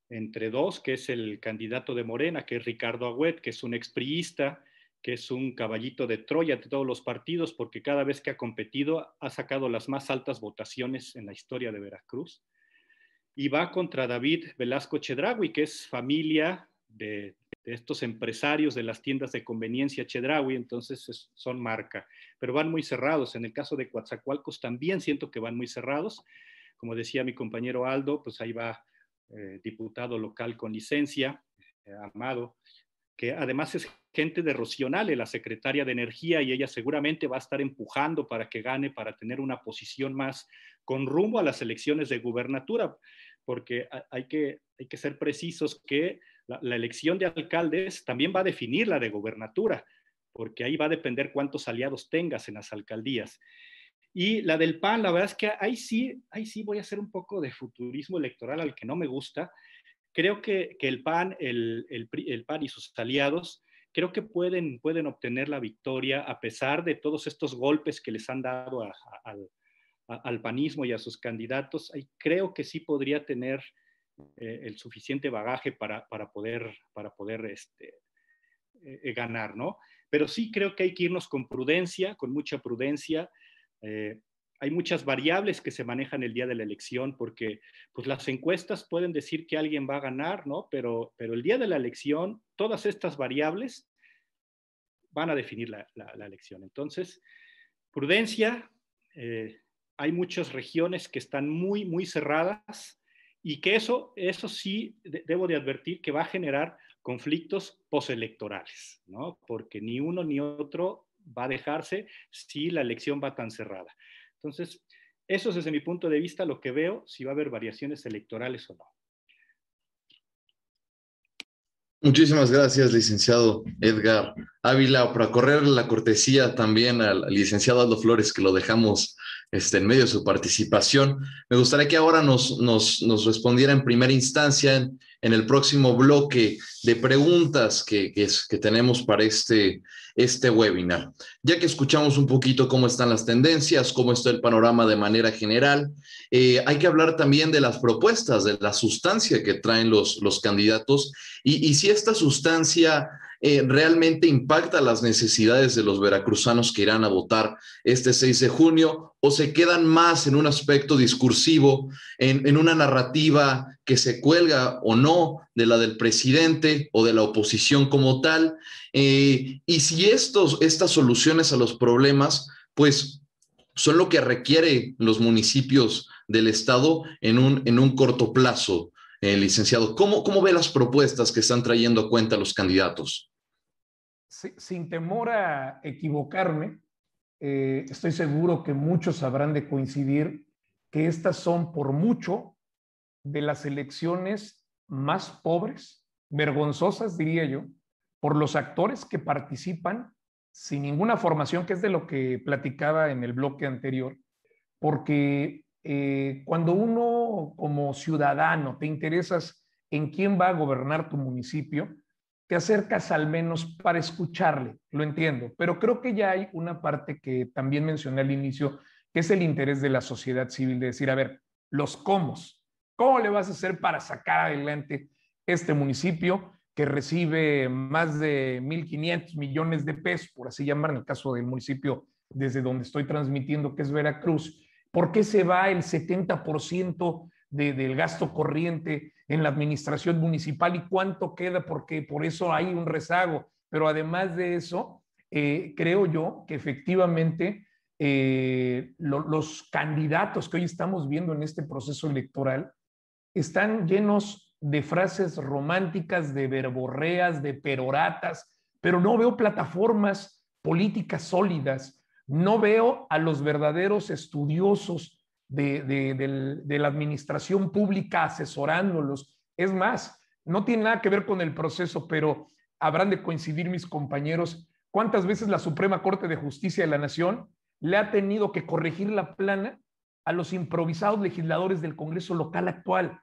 Entre dos, que es el candidato de Morena, que es Ricardo Agüed, que es un expriista que es un caballito de Troya de todos los partidos, porque cada vez que ha competido ha sacado las más altas votaciones en la historia de Veracruz. Y va contra David Velasco Chedraui, que es familia de estos empresarios de las tiendas de conveniencia Chedraui, entonces son marca, pero van muy cerrados. En el caso de Coatzacoalcos también siento que van muy cerrados. Como decía mi compañero Aldo, pues ahí va diputado local con licencia, Amado, que además es gente de Rocío Nale, la secretaria de Energía, y ella seguramente va a estar empujando para que gane, para tener una posición más con rumbo a las elecciones de gubernatura, porque hay que ser precisos que la elección de alcaldes también va a definir la de gubernatura, porque ahí va a depender cuántos aliados tengas en las alcaldías. Y la del PAN, la verdad es que ahí sí voy a hacer un poco de futurismo electoral al que no me gusta. Creo que el PAN, el PAN y sus aliados, creo que pueden obtener la victoria a pesar de todos estos golpes que les han dado al panismo y a sus candidatos. Ahí creo que sí podría tener el suficiente bagaje para poder ganar, ¿no? Pero sí creo que hay que irnos con prudencia, con mucha prudencia. Hay muchas variables que se manejan el día de la elección, porque pues, las encuestas pueden decir que alguien va a ganar, ¿no? Pero el día de la elección, todas estas variables van a definir la elección. Entonces, prudencia. Hay muchas regiones que están muy, muy cerradas y que eso sí debo de advertir que va a generar conflictos postelectorales, ¿no? Porque ni uno ni otro va a dejarse si la elección va tan cerrada. Entonces, eso es desde mi punto de vista lo que veo, si va a haber variaciones electorales o no. Muchísimas gracias, licenciado Edgar Ávila. Para correr la cortesía también al licenciado Aldo Flores, que lo dejamos en medio de su participación, me gustaría que ahora nos respondiera en primera instancia en el próximo bloque de preguntas que tenemos para este webinar. Ya que escuchamos un poquito cómo están las tendencias, cómo está el panorama de manera general, hay que hablar también de las propuestas, de la sustancia que traen los candidatos y si esta sustancia realmente impacta las necesidades de los veracruzanos que irán a votar este 6 de junio o se quedan más en un aspecto discursivo, en una narrativa que se cuelga o no de la del presidente o de la oposición como tal. Y si estas soluciones a los problemas, pues son lo que requiere los municipios del estado en un corto plazo, licenciado. ¿Cómo ve las propuestas que están trayendo a cuenta los candidatos? Sin temor a equivocarme, estoy seguro que muchos habrán de coincidir que estas son por mucho de las elecciones más pobres, vergonzosas, diría yo, por los actores que participan sin ninguna formación, que es de lo que platicaba en el bloque anterior, porque cuando uno como ciudadano te interesas en quién va a gobernar tu municipio, te acercas al menos para escucharle, lo entiendo, pero creo que ya hay una parte que también mencioné al inicio, que es el interés de la sociedad civil, de decir, a ver, los cómo le vas a hacer para sacar adelante este municipio que recibe más de 1,500 millones de pesos, por así llamar, en el caso del municipio desde donde estoy transmitiendo, que es Veracruz. ¿Por qué se va el 70% del gasto corriente en la administración municipal y cuánto queda? Porque por eso hay un rezago. Pero además de eso, creo yo que efectivamente los candidatos que hoy estamos viendo en este proceso electoral están llenos de frases románticas, de verborreas, de peroratas, pero no veo plataformas políticas sólidas, no veo a los verdaderos estudiosos de la administración pública asesorándolos. Es más, no tiene nada que ver con el proceso, pero habrán de coincidir mis compañeros, ¿cuántas veces la Suprema Corte de Justicia de la Nación le ha tenido que corregir la plana a los improvisados legisladores del Congreso local actual?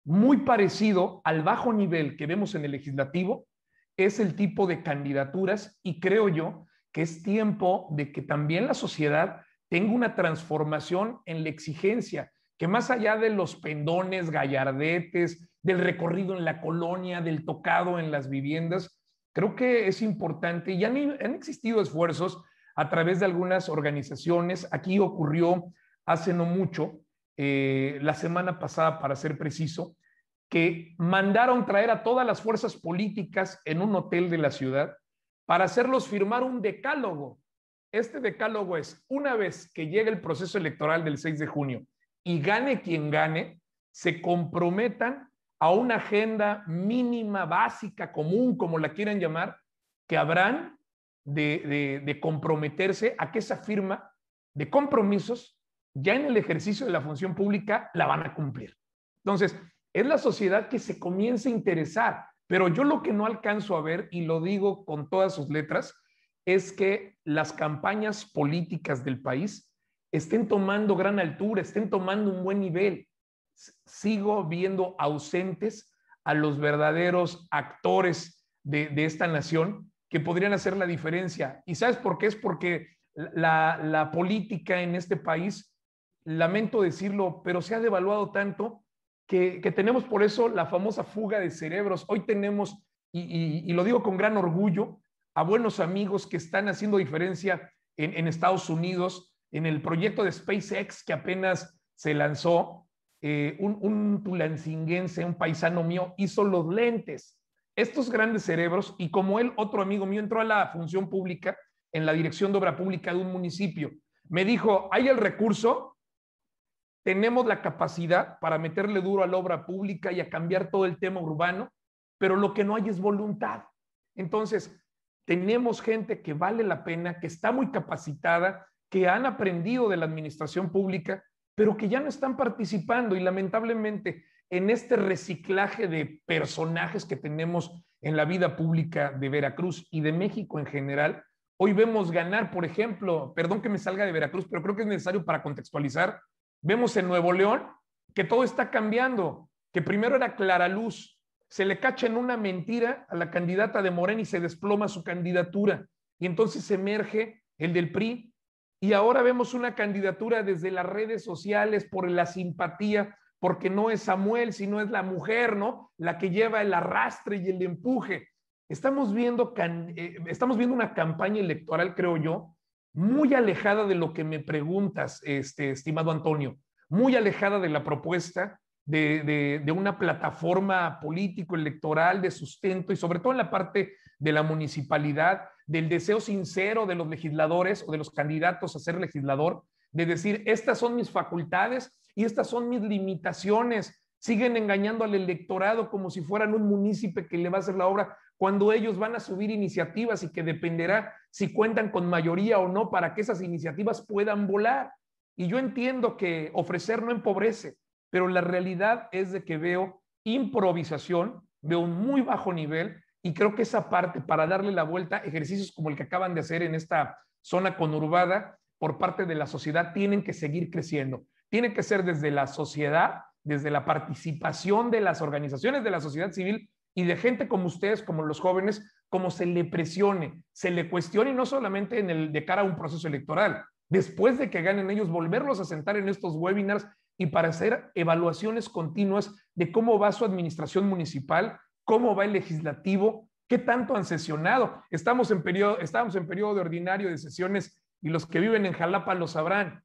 Muy parecido al bajo nivel que vemos en el legislativo es el tipo de candidaturas, y creo yo que es tiempo de que también la sociedad tenga una transformación en la exigencia, que más allá de los pendones, gallardetes, del recorrido en la colonia, del tocado en las viviendas, Creo que es importante y han existido esfuerzos a través de algunas organizaciones. Aquí ocurrió hace no mucho, la semana pasada para ser preciso, que mandaron traer a todas las fuerzas políticas en un hotel de la ciudad para hacerlos firmar un decálogo. Este decálogo es, una vez que llegue el proceso electoral del 6 de junio y gane quien gane, se comprometan a una agenda mínima, básica, común, como la quieran llamar, que habrán de comprometerse a que esa firma de compromisos ya en el ejercicio de la función pública la van a cumplir. Entonces, es la sociedad que se comienza a interesar, pero yo lo que no alcanzo a ver, y lo digo con todas sus letras, es que las campañas políticas del país estén tomando gran altura, estén tomando un buen nivel. Sigo viendo ausentes a los verdaderos actores de esta nación que podrían hacer la diferencia. ¿Y sabes por qué? Es porque la política en este país, lamento decirlo, pero se ha devaluado tanto que tenemos por eso la famosa fuga de cerebros. Hoy tenemos, y lo digo con gran orgullo, a buenos amigos que están haciendo diferencia en Estados Unidos, en el proyecto de SpaceX que apenas se lanzó. Un tulancinguense, un paisano mío, hizo los lentes. Estos grandes cerebros, y como él, otro amigo mío, entró a la función pública en la dirección de obra pública de un municipio. Me dijo, hay el recurso, tenemos la capacidad para meterle duro a la obra pública y a cambiar todo el tema urbano, pero lo que no hay es voluntad. Entonces, tenemos gente que vale la pena, que está muy capacitada, que han aprendido de la administración pública, pero que ya no están participando, y lamentablemente en este reciclaje de personajes que tenemos en la vida pública de Veracruz y de México en general, hoy vemos ganar, por ejemplo, perdón que me salga de Veracruz, pero creo que es necesario para contextualizar, vemos en Nuevo León que todo está cambiando, que primero era Clara Luz, se le cacha en una mentira a la candidata de Morena y se desploma su candidatura, y entonces emerge el del PRI, y ahora vemos una candidatura desde las redes sociales por la simpatía, porque no es Samuel, sino es la mujer, ¿no? La que lleva el arrastre y el empuje. Estamos viendo una campaña electoral, creo yo, muy alejada de lo que me preguntas, estimado Antonio, muy alejada de la propuesta de una plataforma político-electoral de sustento, y sobre todo en la parte de la municipalidad, del deseo sincero de los legisladores o de los candidatos a ser legislador, de decir, estas son mis facultades y estas son mis limitaciones. Siguen engañando al electorado como si fueran un munícipe que le va a hacer la obra, cuando ellos van a subir iniciativas y que dependerá si cuentan con mayoría o no para que esas iniciativas puedan volar. Y yo entiendo que ofrecer no empobrece, pero la realidad es de que veo improvisación, veo un muy bajo nivel, y creo que esa parte, para darle la vuelta, ejercicios como el que acaban de hacer en esta zona conurbada por parte de la sociedad, tienen que seguir creciendo. Tiene que ser desde la sociedad, desde la participación de las organizaciones de la sociedad civil y de gente como ustedes, como los jóvenes, como se le presione, se le cuestione, y no solamente de cara a un proceso electoral. Después de que ganen ellos, volverlos a sentar en estos webinars y para hacer evaluaciones continuas de cómo va su administración municipal, cómo va el legislativo, qué tanto han sesionado. Estamos en periodo de ordinario de sesiones, y los que viven en Jalapa lo sabrán.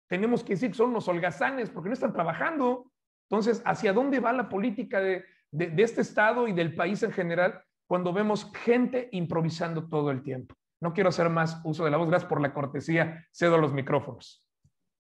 Tenemos que decir que son unos holgazanes porque no están trabajando. Entonces, ¿hacia dónde va la política de este estado y del país en general cuando vemos gente improvisando todo el tiempo? No quiero hacer más uso de la voz. Gracias por la cortesía. Cedo los micrófonos.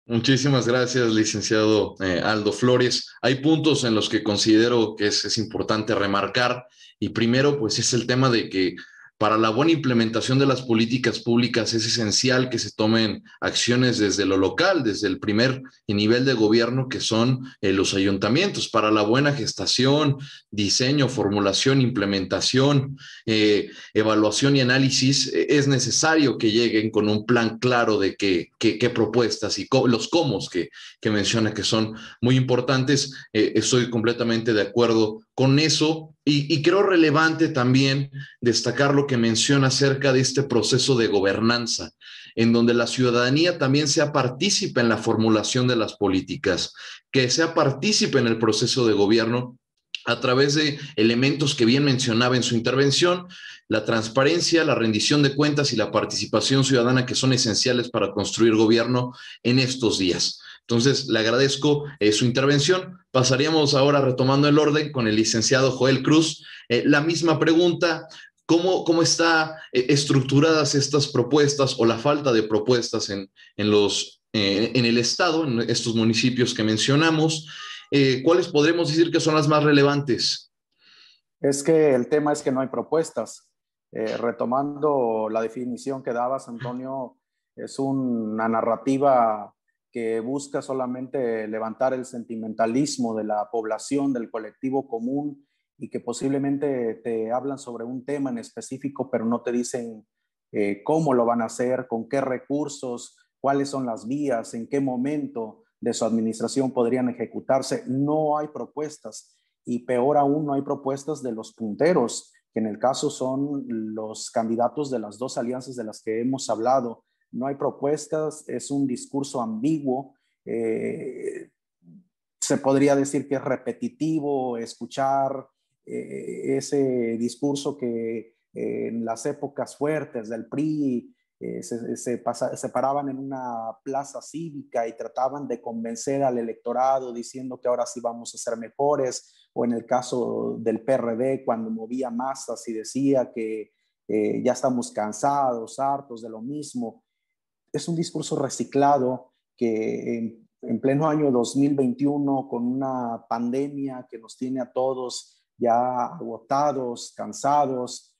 Muchísimas gracias, licenciado Aldo Flores. Hay puntos en los que considero que es importante remarcar, y primero pues es el tema de que para la buena implementación de las políticas públicas es esencial que se tomen acciones desde lo local, desde el primer nivel de gobierno, que son los ayuntamientos. Para la buena gestación, diseño, formulación, implementación, evaluación y análisis, es necesario que lleguen con un plan claro de qué propuestas y los cómo que menciona, que son muy importantes. Estoy completamente de acuerdo con eso, y creo relevante también destacar lo que menciona acerca de este proceso de gobernanza, en donde la ciudadanía también sea partícipe en la formulación de las políticas, que sea partícipe en el proceso de gobierno, a través de elementos que bien mencionaba en su intervención: la transparencia, la rendición de cuentas y la participación ciudadana, que son esenciales para construir gobierno en estos días. Entonces, le agradezco su intervención. Pasaríamos ahora, retomando el orden, con el licenciado Joel Cruz. La misma pregunta: ¿cómo están estructuradas estas propuestas o la falta de propuestas en el Estado, en estos municipios que mencionamos? ¿Cuáles podremos decir que son las más relevantes? Es que el tema es que no hay propuestas. Retomando la definición que dabas, Antonio, es una narrativa que busca solamente levantar el sentimentalismo de la población, del colectivo común, y que posiblemente te hablan sobre un tema en específico, pero no te dicen cómo lo van a hacer, con qué recursos, cuáles son las vías, en qué momento de su administración podrían ejecutarse. No hay propuestas, y peor aún, no hay propuestas de los punteros, que en el caso son los candidatos de las dos alianzas de las que hemos hablado. No hay propuestas, es un discurso ambiguo. Se podría decir que es repetitivo escuchar ese discurso que en las épocas fuertes del PRI se paraban en una plaza cívica y trataban de convencer al electorado diciendo que ahora sí vamos a ser mejores, o en el caso del PRD, cuando movía masas y decía que ya estamos cansados, hartos de lo mismo. Es un discurso reciclado que en pleno año 2021, con una pandemia que nos tiene a todos ya agotados, cansados,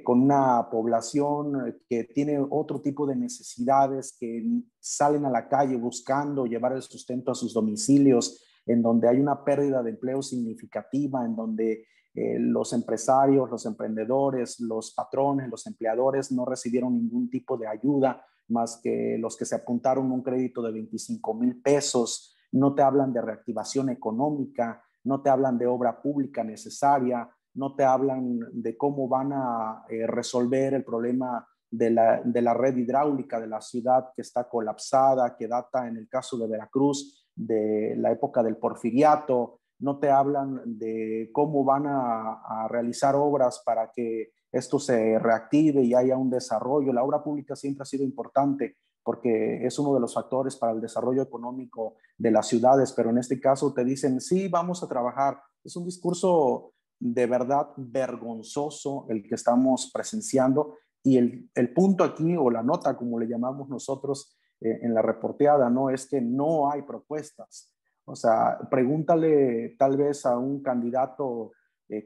con una población que tiene otro tipo de necesidades, que salen a la calle buscando llevar el sustento a sus domicilios, en donde hay una pérdida de empleo significativa, en donde los empresarios, los emprendedores, los patrones, los empleadores no recibieron ningún tipo de ayuda, más que los que se apuntaron un crédito de 25,000 pesos. No te hablan de reactivación económica, no te hablan de obra pública necesaria, no te hablan de cómo van a resolver el problema de la red hidráulica de la ciudad, que está colapsada, que data en el caso de Veracruz de la época del porfiriato. No te hablan de cómo van a realizar obras para que esto se reactive y haya un desarrollo. La obra pública siempre ha sido importante porque es uno de los factores para el desarrollo económico de las ciudades, pero en este caso te dicen, sí, vamos a trabajar. Es un discurso de verdad vergonzoso el que estamos presenciando, y el punto aquí, o la nota como le llamamos nosotros en la reporteada, ¿no? Es que no hay propuestas. O sea, pregúntale tal vez a un candidato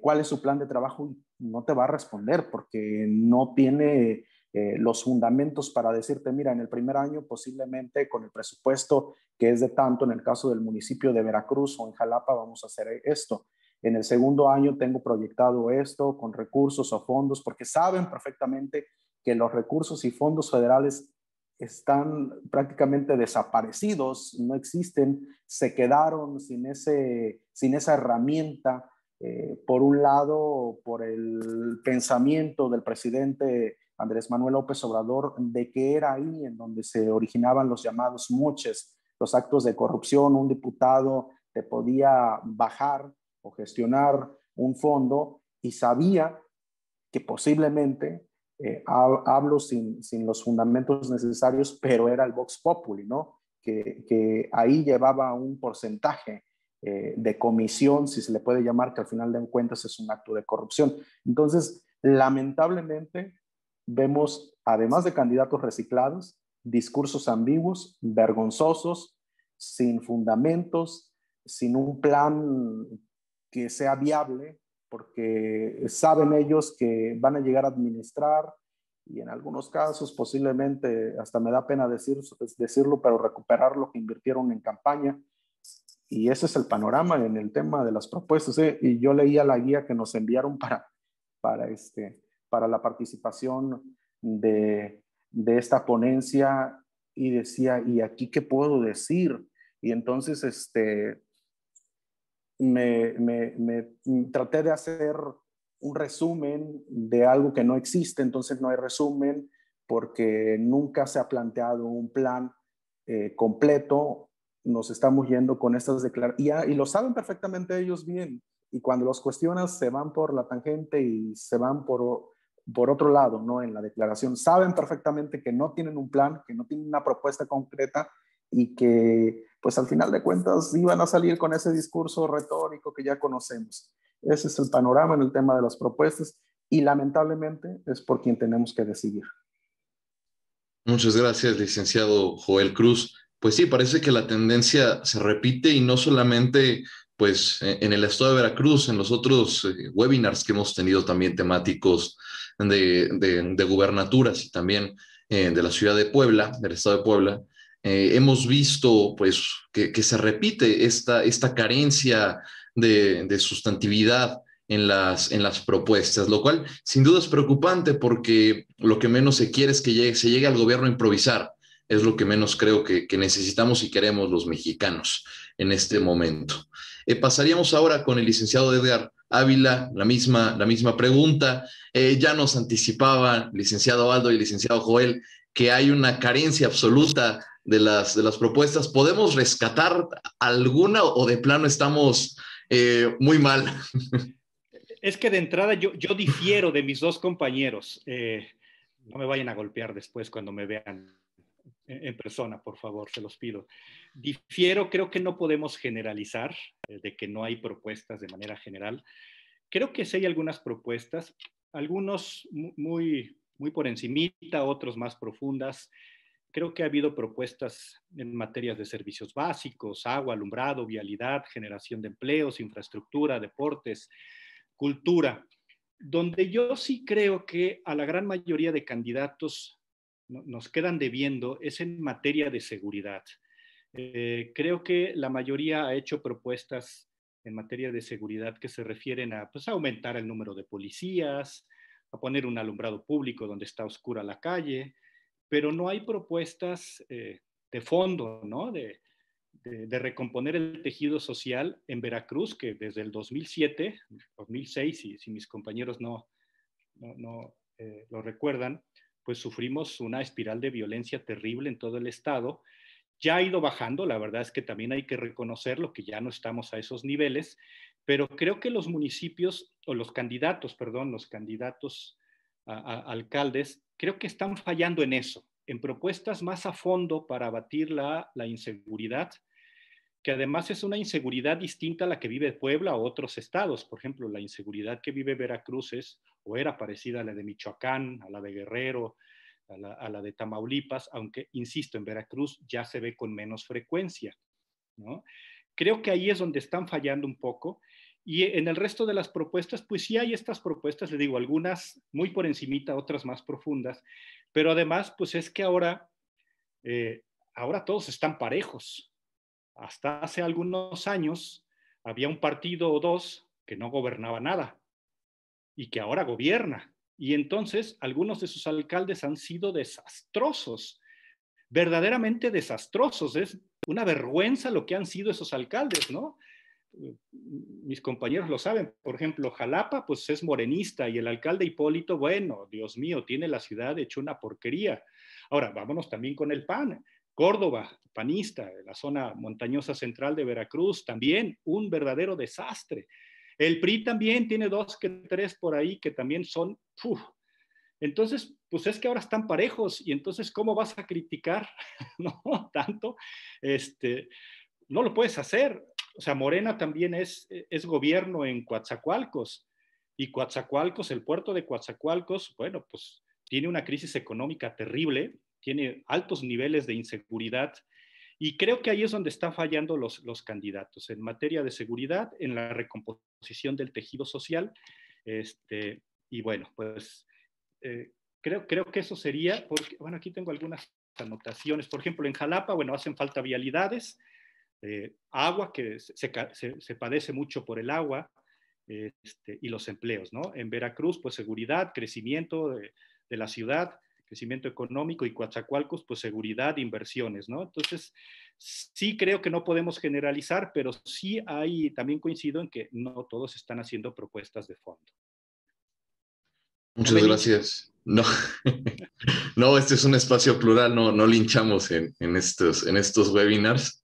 cuál es su plan de trabajo y no te va a responder porque no tiene los fundamentos para decirte, mira, en el primer año posiblemente con el presupuesto que es de tanto, en el caso del municipio de Veracruz o en Jalapa, vamos a hacer esto. En el segundo año tengo proyectado esto con recursos o fondos, porque saben perfectamente que los recursos y fondos federales están prácticamente desaparecidos, no existen, se quedaron sin esa herramienta, por un lado, por el pensamiento del presidente Andrés Manuel López Obrador, de que era ahí en donde se originaban los llamados moches, los actos de corrupción. Un diputado te podía bajar o gestionar un fondo y sabía que posiblemente, hablo sin los fundamentos necesarios, pero era el Vox Populi, ¿no? Que ahí llevaba un porcentaje de comisión, si se le puede llamar, que al final de cuentas es un acto de corrupción. Entonces, lamentablemente, vemos, además de candidatos reciclados, discursos ambiguos, vergonzosos, sin fundamentos, sin un plan que sea viable, porque saben ellos que van a llegar a administrar y en algunos casos posiblemente, hasta me da pena decirlo, pero recuperar lo que invirtieron en campaña. Y ese es el panorama en el tema de las propuestas. Y yo leía la guía que nos enviaron para la participación de esta ponencia y decía, ¿y aquí qué puedo decir? Y entonces me traté de hacer un resumen de algo que no existe. Entonces no hay resumen porque nunca se ha planteado un plan completo. Nos estamos yendo con estas declaraciones y lo saben perfectamente ellos bien. y cuando los cuestionas se van por la tangente y se van por otro lado, ¿no? En la declaración. Saben perfectamente que no tienen un plan, que no tienen una propuesta concreta y que, pues al final de cuentas, iban a salir con ese discurso retórico que ya conocemos. Ese es el panorama en el tema de las propuestas y lamentablemente es por quien tenemos que decidir. Muchas gracias, licenciado Joel Cruz. Pues sí, parece que la tendencia se repite y no solamente pues en el estado de Veracruz, en los otros webinars que hemos tenido también temáticos de gubernaturas y también de la ciudad de Puebla, del estado de Puebla, hemos visto pues que se repite esta carencia de sustantividad en las propuestas, lo cual sin duda es preocupante porque lo que menos se quiere es que se llegue al gobierno a improvisar. Es lo que menos creo que necesitamos y queremos los mexicanos en este momento. Pasaríamos ahora con el licenciado Edgar Ávila, la misma pregunta. Ya nos anticipaba, licenciado Aldo y licenciado Joel, que hay una carencia absoluta de las propuestas. ¿Podemos rescatar alguna o de plano estamos muy mal? Es que de entrada yo difiero de mis dos compañeros. No me vayan a golpear después cuando me vean en persona, por favor, se los pido. Difiero, creo que no podemos generalizar de que no hay propuestas de manera general. Creo que sí hay algunas propuestas, algunos muy por encimita, otros más profundas. Creo que ha habido propuestas en materias de servicios básicos, agua, alumbrado, vialidad, generación de empleos, infraestructura, deportes, cultura, donde yo sí creo que a la gran mayoría de candidatos nos quedan debiendo es en materia de seguridad. Creo que la mayoría ha hecho propuestas en materia de seguridad que se refieren a pues, aumentar el número de policías, a poner un alumbrado público donde está oscura la calle, pero no hay propuestas de fondo, ¿no? De recomponer el tejido social en Veracruz, que desde el 2007, 2006, si mis compañeros no lo recuerdan, pues sufrimos una espiral de violencia terrible en todo el estado. Ya ha ido bajando, la verdad es que también hay que reconocerlo, que ya no estamos a esos niveles, pero creo que los municipios, o los candidatos a alcaldes, creo que están fallando en eso, en propuestas más a fondo para abatir la inseguridad, que además es una inseguridad distinta a la que vive Puebla o otros estados. Por ejemplo, la inseguridad que vive Veracruz era parecida a la de Michoacán, a la de Guerrero, a la de Tamaulipas, aunque, insisto, en Veracruz ya se ve con menos frecuencia, ¿no? Creo que ahí es donde están fallando un poco. Y en el resto de las propuestas, pues sí hay estas propuestas, le digo, algunas muy por encimita, otras más profundas, pero además, pues es que ahora todos están parejos. Hasta hace algunos años había un partido o dos que no gobernaba nada y que ahora gobierna. Y entonces algunos de sus alcaldes han sido desastrosos, verdaderamente desastrosos. Es una vergüenza lo que han sido esos alcaldes, ¿no? Mis compañeros lo saben. Por ejemplo, Jalapa, pues es morenista y el alcalde Hipólito, bueno, Dios mío, tiene la ciudad hecho una porquería. Ahora, vámonos también con el PAN. Córdoba, panista, la zona montañosa central de Veracruz, también un verdadero desastre. El PRI también tiene 2 que 3 por ahí que también son... Entonces, pues es que ahora están parejos y entonces, ¿cómo vas a criticar? No, tanto. No lo puedes hacer. O sea, Morena también es gobierno en Coatzacoalcos y Coatzacoalcos, el puerto de Coatzacoalcos, bueno, pues tiene una crisis económica terrible, tiene altos niveles de inseguridad y creo que ahí es donde están fallando los candidatos en materia de seguridad, en la recomposición del tejido social. Y bueno, pues creo que eso sería, porque, bueno, aquí tengo algunas anotaciones. Por ejemplo, en Jalapa, bueno, hacen falta vialidades, agua, que se padece mucho por el agua, y los empleos, ¿no? En Veracruz, pues seguridad, crecimiento de la ciudad, crecimiento económico, y Coatzacoalcos, pues seguridad, inversiones, ¿no? Entonces, sí creo que no podemos generalizar, pero sí también coincido en que no todos están haciendo propuestas de fondo. Muchas gracias. No, no, este es un espacio plural, no linchamos en estos webinars.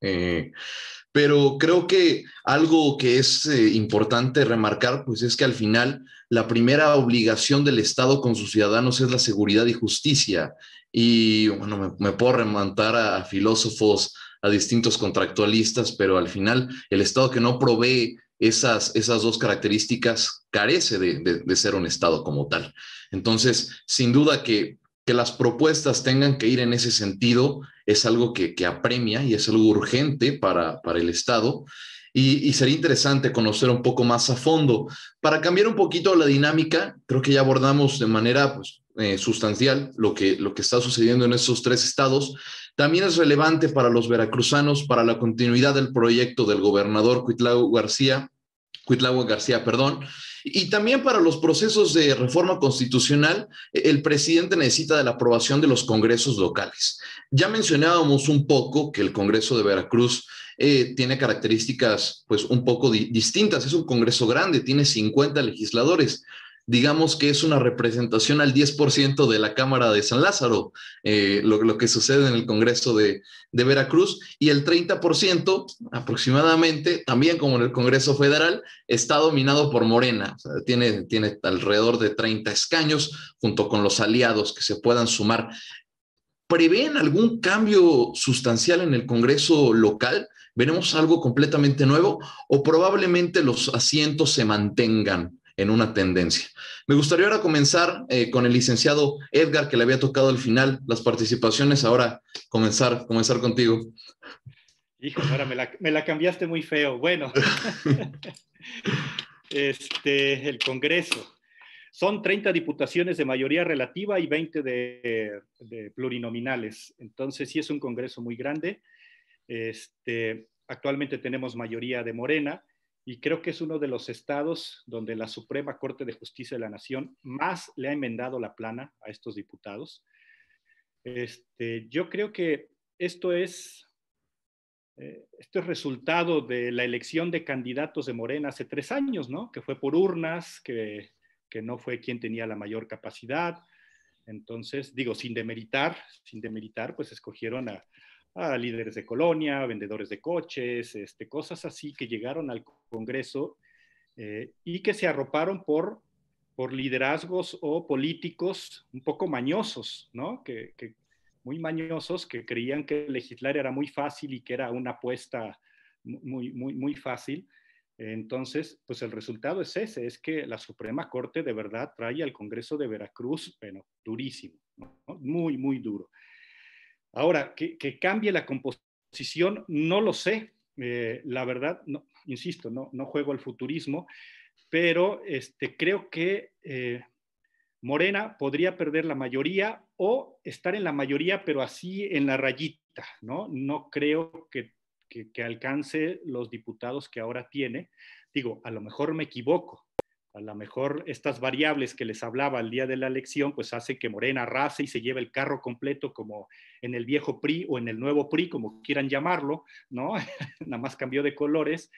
pero creo que algo que es importante remarcar, pues es que al final la primera obligación del Estado con sus ciudadanos es la seguridad y justicia. Y bueno, me puedo remontar a filósofos, a distintos contractualistas, pero al final el Estado que no provee esas dos características carece de ser un Estado como tal. Entonces, sin duda que las propuestas tengan que ir en ese sentido es algo que apremia y es algo urgente para el Estado. Y sería interesante conocer un poco más a fondo. Para cambiar un poquito la dinámica, creo que ya abordamos de manera pues, sustancial lo que está sucediendo en estos 3 estados. También es relevante para los veracruzanos, para la continuidad del proyecto del gobernador Cuitlahua García, y también para los procesos de reforma constitucional, el presidente necesita de la aprobación de los congresos locales. Ya mencionábamos un poco que el Congreso de Veracruz tiene características pues un poco distintas. Es un congreso grande, tiene 50 legisladores. Digamos que es una representación al 10% de la Cámara de San Lázaro, lo que sucede en el Congreso de Veracruz, y el 30% aproximadamente, también como en el Congreso Federal, está dominado por Morena. O sea, tiene alrededor de 30 escaños, junto con los aliados que se puedan sumar. ¿Prevén algún cambio sustancial en el Congreso local? ¿Veremos algo completamente nuevo o probablemente los asientos se mantengan en una tendencia? Me gustaría ahora comenzar con el licenciado Edgar, que le había tocado al final las participaciones. Ahora comenzar contigo. Hijo, ahora me la cambiaste muy feo. Bueno, el Congreso. Son 30 diputaciones de mayoría relativa y 20 de plurinominales. Entonces sí es un Congreso muy grande. Actualmente tenemos mayoría de Morena. Y creo que es uno de los estados donde la Suprema Corte de Justicia de la Nación más le ha enmendado la plana a estos diputados. Yo creo que esto es resultado de la elección de candidatos de Morena hace 3 años, ¿no? Que fue por urnas, que no fue quien tenía la mayor capacidad. Entonces, digo, sin demeritar, pues escogieron a líderes de colonia, vendedores de coches, cosas así que llegaron al Congreso y que se arroparon por liderazgos o políticos un poco mañosos, ¿no? Muy mañosos, que creían que legislar era muy fácil y que era una apuesta muy fácil. Entonces, pues el resultado es ese, es que la Suprema Corte de verdad trae al Congreso de Veracruz, bueno, durísimo, ¿no? Muy duro. Ahora, que cambie la composición, no lo sé. La verdad, no, insisto, no juego al futurismo, pero creo que Morena podría perder la mayoría o estar en la mayoría, pero así en la rayita, ¿no? No creo que alcance los diputados que ahora tiene. Digo, a lo mejor me equivoco. A lo mejor estas variables que les hablaba el día de la elección, pues hace que Morena arrase y se lleve el carro completo como en el viejo PRI o en el nuevo PRI, como quieran llamarlo, ¿no? Nada más cambió de colores.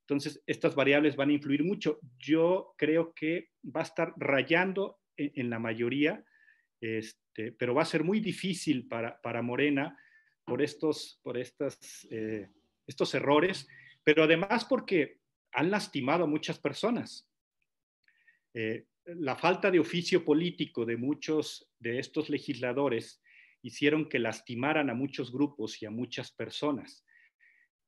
Entonces, estas variables van a influir mucho. Yo creo que va a estar rayando en la mayoría, pero va a ser muy difícil para Morena por estos errores, pero además porque han lastimado a muchas personas. La falta de oficio político de muchos de estos legisladores hicieron que lastimaran a muchos grupos y a muchas personas.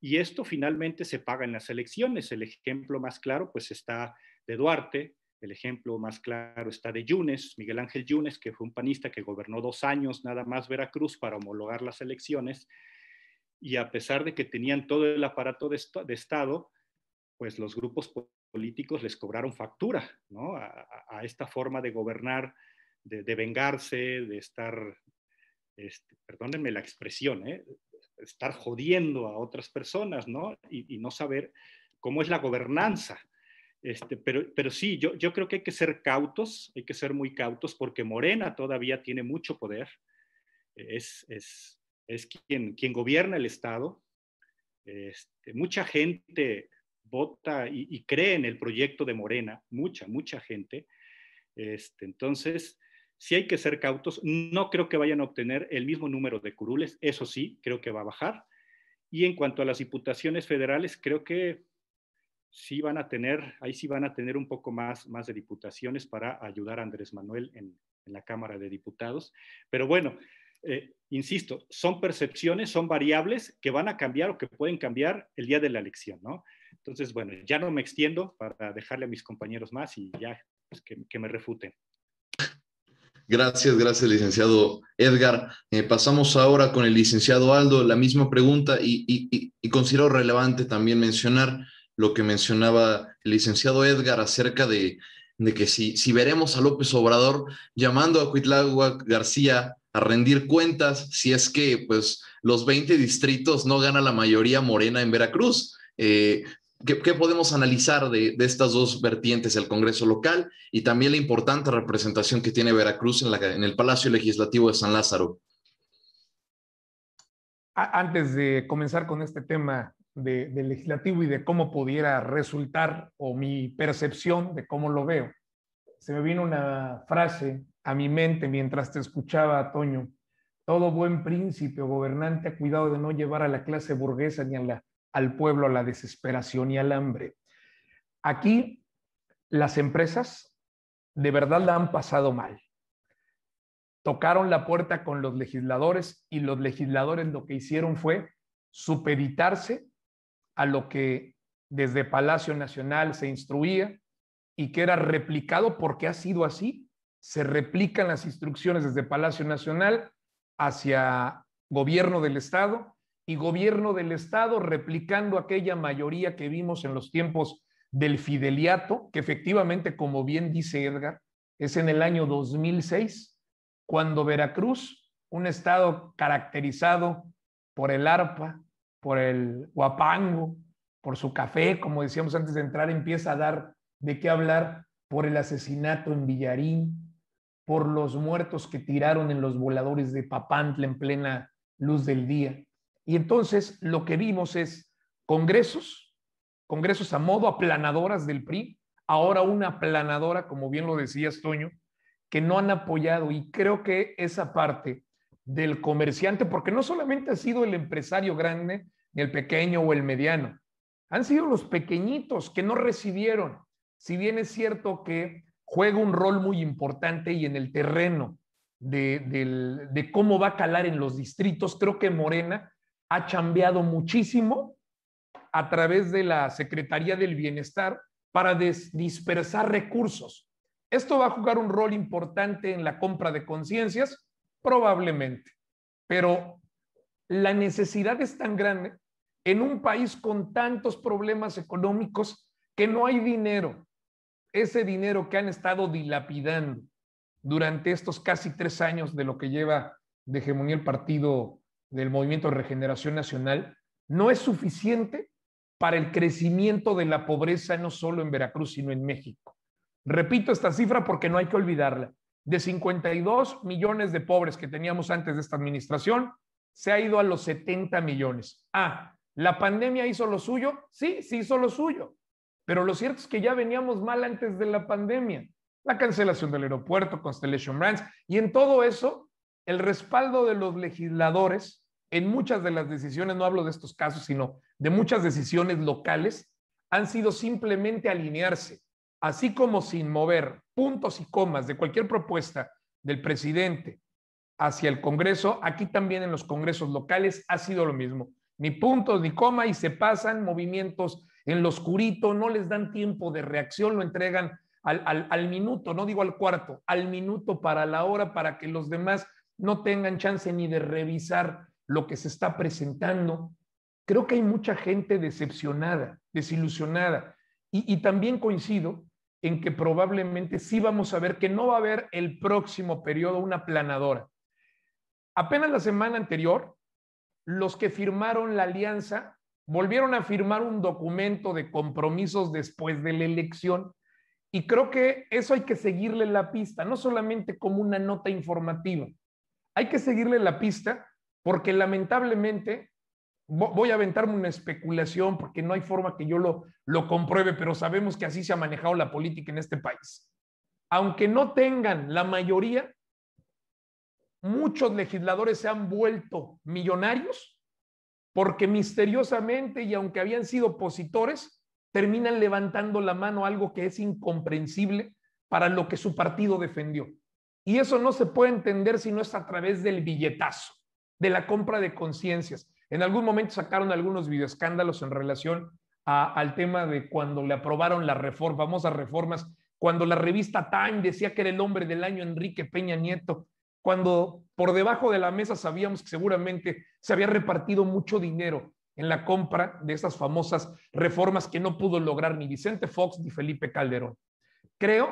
Y esto finalmente se paga en las elecciones. El ejemplo más claro pues está de Duarte, el ejemplo más claro está de Yunes, Miguel Ángel Yunes, que fue un panista que gobernó 2 años nada más Veracruz para homologar las elecciones, y a pesar de que tenían todo el aparato de Estado, pues los grupos políticos les cobraron factura, ¿no? a esta forma de gobernar, de vengarse, de estar, perdónenme la expresión, estar jodiendo a otras personas, ¿no? Y no saber cómo es la gobernanza. Pero sí, yo creo que hay que ser cautos, hay que ser muy cautos, porque Morena todavía tiene mucho poder, es quien gobierna el Estado. Mucha gente vota y cree en el proyecto de Morena, mucha gente. Entonces, sí hay que ser cautos. No creo que vayan a obtener el mismo número de curules, eso sí, creo que va a bajar. Y en cuanto a las diputaciones federales, creo que sí van a tener, ahí sí van a tener un poco más de diputaciones para ayudar a Andrés Manuel en la Cámara de Diputados. Pero bueno, insisto, son percepciones, son variables que van a cambiar o que pueden cambiar el día de la elección, ¿no? Entonces, bueno, ya no me extiendo para dejarle a mis compañeros más y ya pues, que me refuten. Gracias, licenciado Edgar. Pasamos ahora con el licenciado Aldo, la misma pregunta y considero relevante también mencionar lo que mencionaba el licenciado Edgar acerca de que si veremos a López Obrador llamando a Cuitláhuac García a rendir cuentas, si es que pues, los 20 distritos no gana la mayoría morena en Veracruz. ¿Qué podemos analizar de estas dos vertientes, el Congreso local y también la importante representación que tiene Veracruz en el Palacio Legislativo de San Lázaro? Antes de comenzar con este tema del legislativo y de cómo pudiera resultar o mi percepción de cómo lo veo, se me vino una frase a mi mente mientras te escuchaba, Toño. Todo buen príncipe o gobernante ha cuidado de no llevar a la clase burguesa ni al pueblo a la desesperación y al hambre. Aquí las empresas de verdad la han pasado mal. Tocaron la puerta con los legisladores y los legisladores lo que hicieron fue supeditarse a lo que desde Palacio Nacional se instruía y que era replicado porque ha sido así. Se replican las instrucciones desde Palacio Nacional hacia Gobierno del Estado y Gobierno del Estado replicando aquella mayoría que vimos en los tiempos del fideliato, que efectivamente, como bien dice Edgar, es en el año 2006, cuando Veracruz, un estado caracterizado por el arpa, por el huapango, por su café, como decíamos antes de entrar, empieza a dar de qué hablar por el asesinato en Villarín, por los muertos que tiraron en los voladores de Papantla en plena luz del día. Y entonces lo que vimos es congresos a modo aplanadoras del PRI, ahora una aplanadora, como bien lo decías, Toño, que no han apoyado. Y creo que esa parte del comerciante, porque no solamente ha sido el empresario grande, ni el pequeño o el mediano, han sido los pequeñitos que no recibieron. Si bien es cierto que juega un rol muy importante y en el terreno de cómo va a calar en los distritos, creo que Morena ha chambeado muchísimo a través de la Secretaría del Bienestar para dispersar recursos. ¿Esto va a jugar un rol importante en la compra de conciencias? Probablemente, pero la necesidad es tan grande en un país con tantos problemas económicos que no hay dinero. Ese dinero que han estado dilapidando durante estos casi 3 años de lo que lleva de hegemonía el partido del Movimiento de Regeneración Nacional, no es suficiente para el crecimiento de la pobreza no solo en Veracruz, sino en México. Repito esta cifra porque no hay que olvidarla. De 52 millones de pobres que teníamos antes de esta administración, se ha ido a los 70 millones. ¿La pandemia hizo lo suyo? Sí hizo lo suyo. Pero lo cierto es que ya veníamos mal antes de la pandemia. La cancelación del aeropuerto, Constellation Brands, y en todo eso, el respaldo de los legisladores en muchas de las decisiones, no hablo de estos casos, sino de muchas decisiones locales, han sido simplemente alinearse, así como sin mover puntos y comas de cualquier propuesta del presidente hacia el Congreso. Aquí también en los congresos locales ha sido lo mismo. Ni puntos ni coma y se pasan movimientos en lo oscurito, no les dan tiempo de reacción, lo entregan al minuto, no digo al cuarto, al minuto para la hora, para que los demás no tengan chance ni de revisar lo que se está presentando. Creo que hay mucha gente decepcionada, desilusionada, y también coincido en que probablemente sí vamos a ver que no va a haber el próximo periodo una aplanadora. Apenas la semana anterior, los que firmaron la alianza volvieron a firmar un documento de compromisos después de la elección, y creo que eso hay que seguirle la pista, no solamente como una nota informativa, hay que seguirle la pista porque lamentablemente, voy a aventarme una especulación porque no hay forma que yo lo compruebe, pero sabemos que así se ha manejado la política en este país. Aunque no tengan la mayoría, muchos legisladores se han vuelto millonarios porque misteriosamente, y aunque habían sido opositores, terminan levantando la mano a algo que es incomprensible para lo que su partido defendió. Y eso no se puede entender si no es a través del billetazo, de la compra de conciencias. En algún momento sacaron algunos videoescándalos en relación al tema de cuando le aprobaron las famosas reformas, cuando la revista Time decía que era el hombre del año Enrique Peña Nieto, cuando por debajo de la mesa sabíamos que seguramente se había repartido mucho dinero en la compra de esas famosas reformas que no pudo lograr ni Vicente Fox ni Felipe Calderón. Creo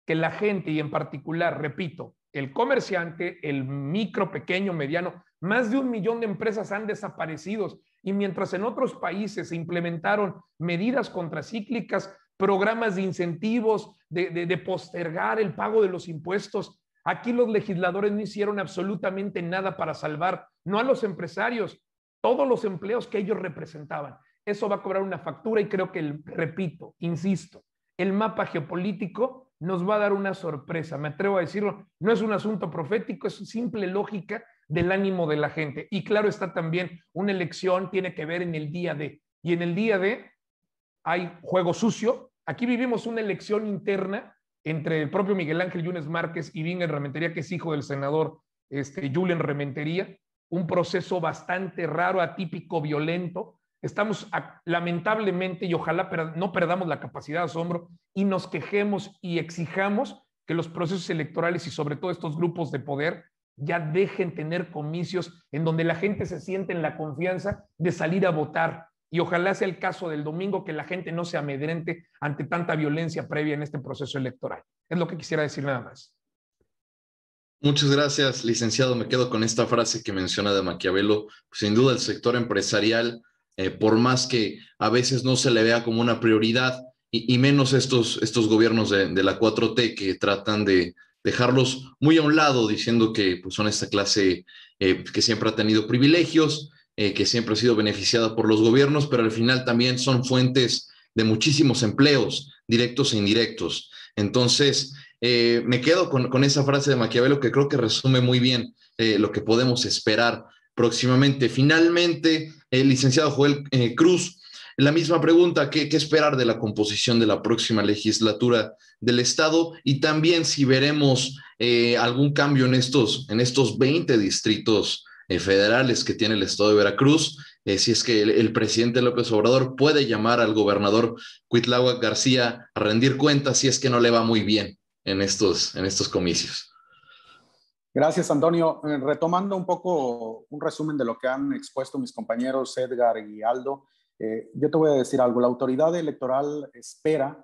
que la gente, y en particular, repito, el comerciante, el micro, pequeño, mediano, más de 1 millón de empresas han desaparecido, y mientras en otros países se implementaron medidas contracíclicas, programas de incentivos, de postergar el pago de los impuestos, aquí los legisladores no hicieron absolutamente nada para salvar, no a los empresarios, todos los empleos que ellos representaban. Eso va a cobrar una factura y creo que, repito, insisto, el mapa geopolítico nos va a dar una sorpresa, me atrevo a decirlo, no es un asunto profético, es simple lógica del ánimo de la gente. Y claro está también, una elección tiene que ver en el día de, y en el día de hay juego sucio. Aquí vivimos una elección interna entre el propio Miguel Ángel Yunes Márquez y Bingen Rementería, que es hijo del senador Julen Rementería, un proceso bastante raro, atípico, violento. Estamos lamentablemente, y ojalá no perdamos la capacidad de asombro y nos quejemos y exijamos que los procesos electorales y sobre todo estos grupos de poder ya dejen tener comicios en donde la gente se siente en la confianza de salir a votar. Y ojalá sea el caso del domingo, que la gente no se amedrente ante tanta violencia previa en este proceso electoral. Es lo que quisiera decir nada más. Muchas gracias, licenciado. Me quedo con esta frase que menciona de Maquiavelo. Sin duda el sector empresarial, por más que a veces no se le vea como una prioridad, y menos estos gobiernos de la 4T que tratan de dejarlos muy a un lado, diciendo que pues, son esta clase que siempre ha tenido privilegios, que siempre ha sido beneficiada por los gobiernos, pero al final también son fuentes de muchísimos empleos, directos e indirectos. Entonces, me quedo con esa frase de Maquiavelo que creo que resume muy bien lo que podemos esperar próximamente. Finalmente, el licenciado Joel Cruz, la misma pregunta, ¿qué esperar de la composición de la próxima legislatura del Estado? Y también si veremos algún cambio en estos 20 distritos federales que tiene el Estado de Veracruz, si es que el presidente López Obrador puede llamar al gobernador Cuitláhuac García a rendir cuentas si es que no le va muy bien en estos comicios. Gracias, Antonio. Retomando un poco un resumen de lo que han expuesto mis compañeros Edgar y Aldo, yo te voy a decir algo. La autoridad electoral espera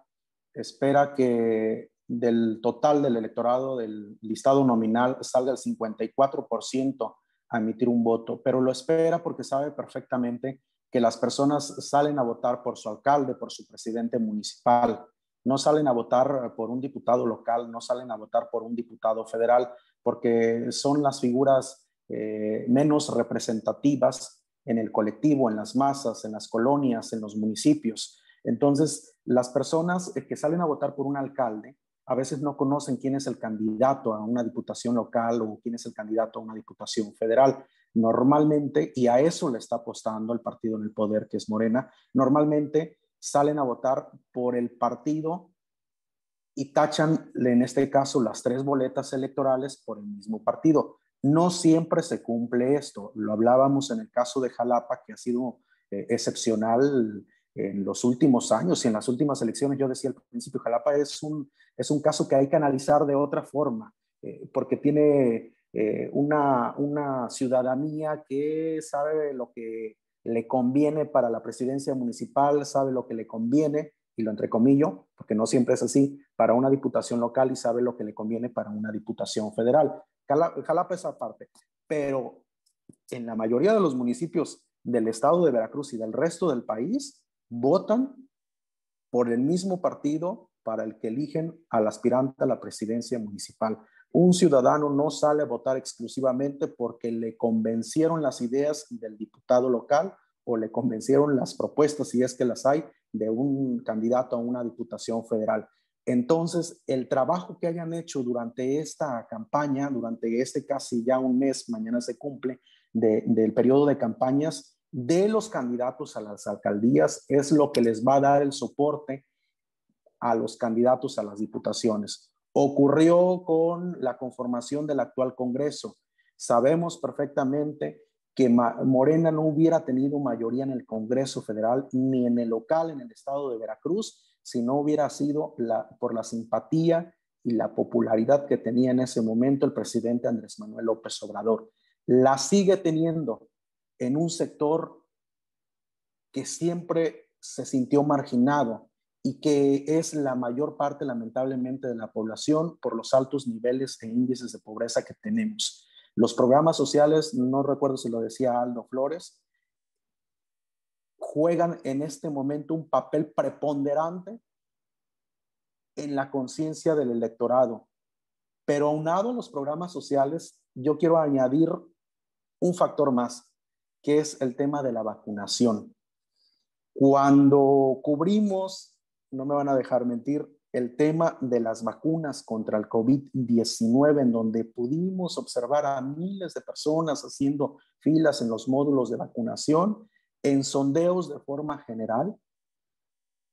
que del total del electorado del listado nominal salga el 54% a emitir un voto, pero lo espera porque sabe perfectamente que las personas salen a votar por su alcalde, por su presidente municipal, no salen a votar por un diputado local, no salen a votar por un diputado federal, porque son las figuras menos representativas en el colectivo, en las masas, en las colonias, en los municipios. Entonces, las personas que salen a votar por un alcalde a veces no conocen quién es el candidato a una diputación local o quién es el candidato a una diputación federal. Normalmente, y a eso le está apostando el partido en el poder, que es Morena, normalmente salen a votar por el partido y tachan, en este caso, las 3 boletas electorales por el mismo partido. No siempre se cumple esto. Lo hablábamos en el caso de Jalapa, que ha sido excepcional en los últimos años y en las últimas elecciones. Yo decía al principio, Jalapa es un caso que hay que analizar de otra forma, porque tiene una ciudadanía que sabe lo que le conviene para la presidencia municipal, sabe lo que le conviene, y lo entrecomillo, porque no siempre es así, para una diputación local, y sabe lo que le conviene para una diputación federal. Jalapa es aparte, pero en la mayoría de los municipios del estado de Veracruz y del resto del país, votan por el mismo partido para el que eligen al aspirante a la presidencia municipal. Un ciudadano no sale a votar exclusivamente porque le convencieron las ideas del diputado local o le convencieron las propuestas, si es que las hay, de un candidato a una diputación federal. Entonces, el trabajo que hayan hecho durante esta campaña, durante este casi ya un mes, mañana se cumple, del periodo de campañas, de los candidatos a las alcaldías es lo que les va a dar el soporte a los candidatos a las diputaciones. Ocurrió con la conformación del actual Congreso. Sabemos perfectamente que Morena no hubiera tenido mayoría en el Congreso Federal ni en el local en el estado de Veracruz si no hubiera sido por la simpatía y la popularidad que tenía en ese momento el presidente Andrés Manuel López Obrador. La sigue teniendo en un sector que siempre se sintió marginado y que es la mayor parte, lamentablemente, de la población por los altos niveles e índices de pobreza que tenemos. Los programas sociales, no recuerdo si lo decía Aldo Flores, juegan en este momento un papel preponderante en la conciencia del electorado. Pero aunado a los programas sociales, yo quiero añadir un factor más, que es el tema de la vacunación. Cuando cubrimos, no me van a dejar mentir, el tema de las vacunas contra el COVID-19, en donde pudimos observar a miles de personas haciendo filas en los módulos de vacunación, en sondeos de forma general,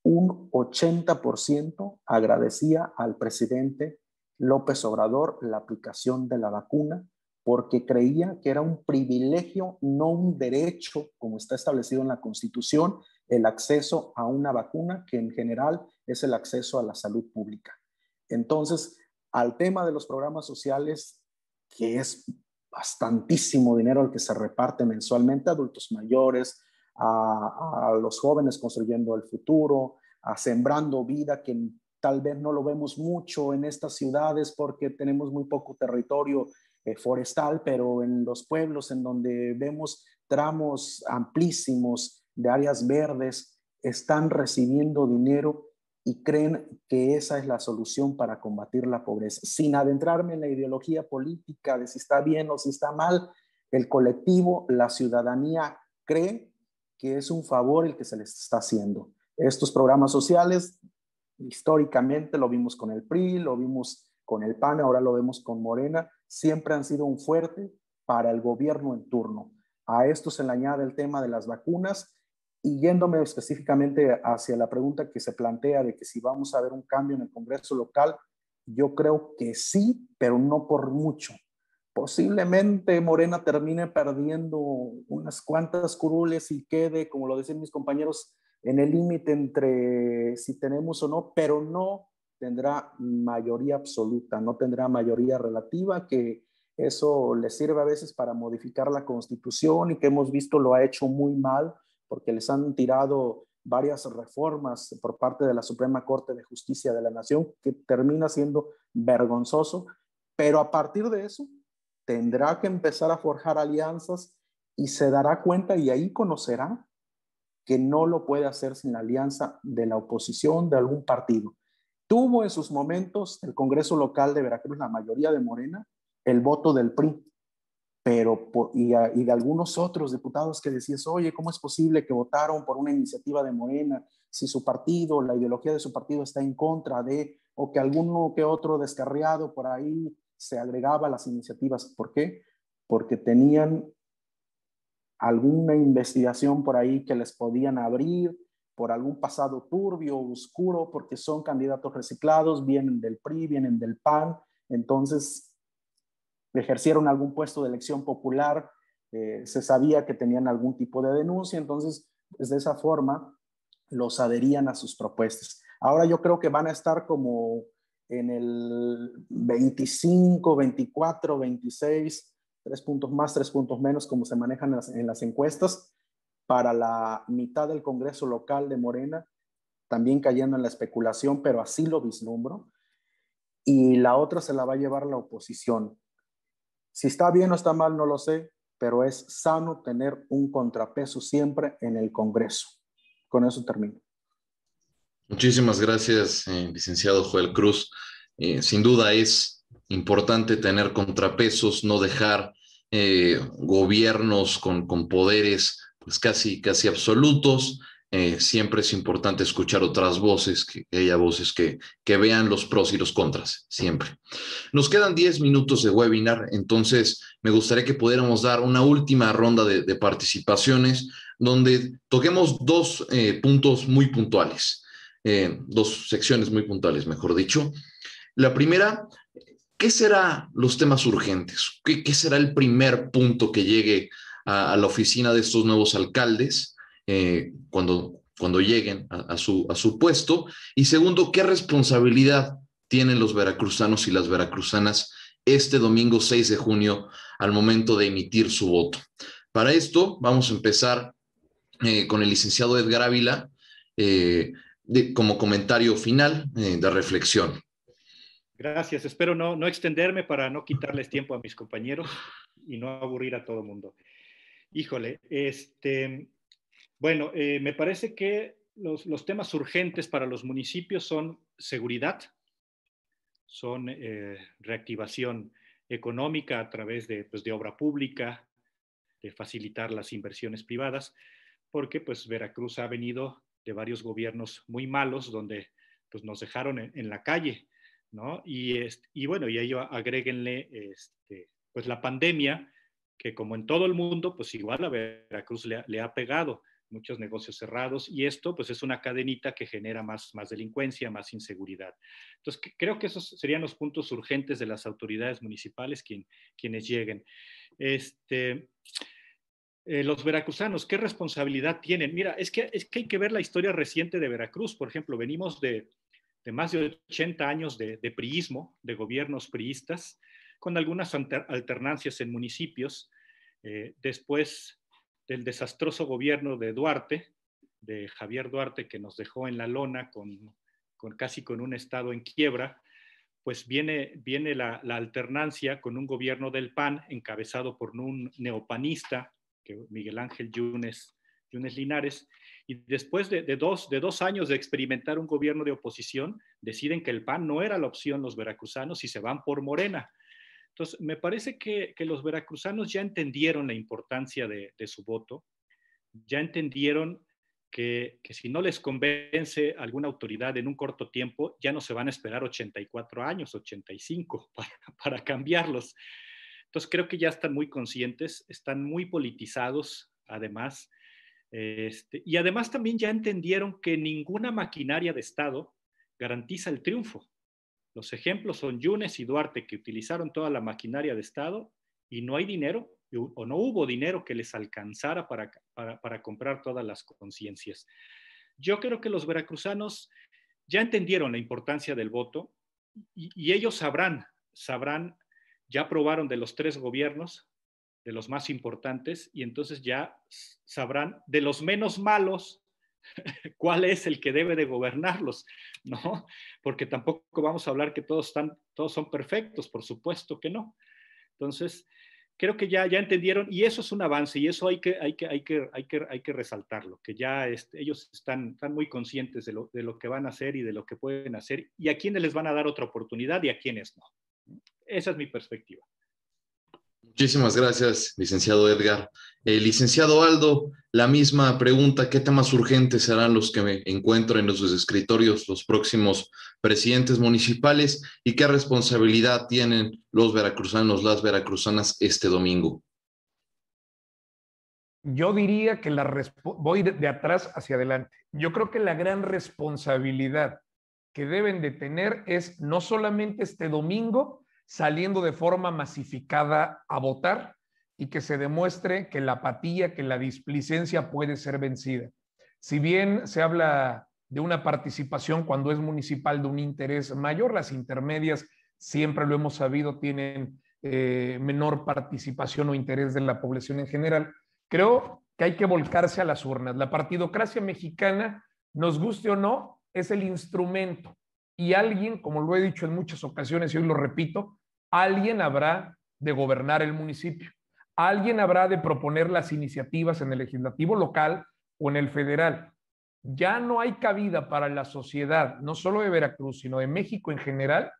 un 80% agradecía al presidente López Obrador la aplicación de la vacuna porque creía que era un privilegio, no un derecho, como está establecido en la Constitución, el acceso a una vacuna, que en general es el acceso a la salud pública. Entonces, al tema de los programas sociales, que es bastantísimo dinero el que se reparte mensualmente a adultos mayores, a los jóvenes construyendo el futuro, a sembrando vida, que tal vez no lo vemos mucho en estas ciudades porque tenemos muy poco territorio forestal, pero en los pueblos en donde vemos tramos amplísimos de áreas verdes, están recibiendo dinero y creen que esa es la solución para combatir la pobreza. Sin adentrarme en la ideología política de si está bien o si está mal, el colectivo, la ciudadanía cree que es un favor el que se les está haciendo. Estos programas sociales, históricamente lo vimos con el PRI, lo vimos con el PAN, ahora lo vemos con Morena, siempre han sido un fuerte para el gobierno en turno. A esto se le añade el tema de las vacunas y yéndome específicamente hacia la pregunta que se plantea de que si vamos a ver un cambio en el Congreso local, yo creo que sí, pero no por mucho. Posiblemente Morena termine perdiendo unas cuantas curules y quede, como lo decían mis compañeros, en el límite entre si tenemos o no, pero no tendrá mayoría absoluta, no tendrá mayoría relativa, que eso le sirve a veces para modificar la Constitución y que hemos visto lo ha hecho muy mal porque les han tirado varias reformas por parte de la Suprema Corte de Justicia de la Nación que termina siendo vergonzoso, pero a partir de eso tendrá que empezar a forjar alianzas y se dará cuenta y ahí conocerá que no lo puede hacer sin la alianza de la oposición de algún partido. Tuvo en sus momentos el Congreso local de Veracruz, la mayoría de Morena, el voto del PRI, pero y de algunos otros diputados que decías, oye, ¿cómo es posible que votaron por una iniciativa de Morena si su partido, la ideología de su partido está en contra de, o que alguno que otro descarriado por ahí se agregaba a las iniciativas? ¿Por qué? Porque tenían alguna investigación por ahí que les podían abrir por algún pasado turbio o oscuro, porque son candidatos reciclados, vienen del PRI, vienen del PAN, entonces ejercieron algún puesto de elección popular, se sabía que tenían algún tipo de denuncia, entonces pues, de esa forma los adherían a sus propuestas. Ahora yo creo que van a estar como en el 25, 24, 26, 3 puntos más, 3 puntos menos, como se manejan en las encuestas, para la mitad del Congreso local de Morena, también cayendo en la especulación, pero así lo vislumbro, y la otra se la va a llevar la oposición. Si está bien o está mal, no lo sé, pero es sano tener un contrapeso siempre en el Congreso. Con eso termino. Muchísimas gracias, licenciado Joel Cruz. Sin duda es importante tener contrapesos, no dejar gobiernos con poderes pues casi absolutos. siempre es importante escuchar otras voces, que haya voces que vean los pros y los contras, siempre. Nos quedan 10 minutos de webinar, entonces me gustaría que pudiéramos dar una última ronda de participaciones donde toquemos dos puntos muy puntuales, dos secciones muy puntuales, mejor dicho. La primera, ¿qué serán los temas urgentes? ¿Qué será el primer punto que llegue a la oficina de estos nuevos alcaldes cuando lleguen a su puesto? Y segundo, ¿qué responsabilidad tienen los veracruzanos y las veracruzanas este domingo 6 de junio al momento de emitir su voto? Para esto vamos a empezar con el licenciado Edgar Ávila como comentario final de reflexión. Gracias. Espero no extenderme para no quitarles tiempo a mis compañeros y no aburrir a todo el mundo. Híjole, bueno, me parece que los temas urgentes para los municipios son seguridad, son reactivación económica a través de obra pública, de facilitar las inversiones privadas, porque pues Veracruz ha venido de varios gobiernos muy malos donde pues nos dejaron en la calle, ¿no? Y bueno, y a ello agréguenle pues la pandemia, que como en todo el mundo, pues igual a Veracruz le ha pegado, muchos negocios cerrados, y esto pues es una cadenita que genera más delincuencia, más inseguridad. Entonces creo que esos serían los puntos urgentes de las autoridades municipales quienes lleguen. Los veracruzanos, ¿qué responsabilidad tienen? Mira, es que hay que ver la historia reciente de Veracruz. Por ejemplo, venimos de más de 80 años de priismo, de gobiernos priistas, con algunas alternancias en municipios. Después del desastroso gobierno de Duarte, de Javier Duarte, que nos dejó en la lona casi con un estado en quiebra, pues viene la alternancia con un gobierno del PAN encabezado por un neopanista, Miguel Ángel Yunes Linares, y después de dos años de experimentar un gobierno de oposición, deciden que el PAN no era la opción los veracruzanos y se van por Morena. Entonces, me parece que los veracruzanos ya entendieron la importancia de su voto, ya entendieron que si no les convence alguna autoridad en un corto tiempo, ya no se van a esperar 84 años, 85 para cambiarlos. Entonces, creo que ya están muy conscientes, están muy politizados, además, y además también ya entendieron que ninguna maquinaria de Estado garantiza el triunfo. Los ejemplos son Yunes y Duarte, que utilizaron toda la maquinaria de Estado y no hay dinero, o no hubo dinero que les alcanzara para comprar todas las conciencias. Yo creo que los veracruzanos ya entendieron la importancia del voto y ellos sabrán, ya probaron de los 3 gobiernos, de los más importantes, y entonces ya sabrán de los menos malos cuál es el que debe de gobernarlos, ¿no? Porque tampoco vamos a hablar que todos son perfectos, por supuesto que no. Entonces, creo que ya entendieron, y eso es un avance, y eso hay que resaltarlo, que ya ellos están muy conscientes de lo que van a hacer y de lo que pueden hacer, y a quiénes les van a dar otra oportunidad y a quiénes no. Esa es mi perspectiva. Muchísimas gracias, licenciado Edgar. Licenciado Aldo, la misma pregunta: ¿qué temas urgentes serán los que me encuentro en sus escritorios los próximos presidentes municipales y qué responsabilidad tienen los veracruzanos, las veracruzanas este domingo? Yo diría que voy de atrás hacia adelante. Yo creo que la gran responsabilidad que deben de tener es no solamente este domingo saliendo de forma masificada a votar y que se demuestre que la apatía, que la displicencia puede ser vencida. Si bien se habla de una participación cuando es municipal de un interés mayor, las intermedias, siempre lo hemos sabido, tienen menor participación o interés de la población en general. Creo que hay que volcarse a las urnas. La partidocracia mexicana, nos guste o no, es el instrumento. Y alguien, como lo he dicho en muchas ocasiones y hoy lo repito, alguien habrá de gobernar el municipio. Alguien habrá de proponer las iniciativas en el legislativo local o en el federal. Ya no hay cabida para la sociedad, no solo de Veracruz, sino de México en general,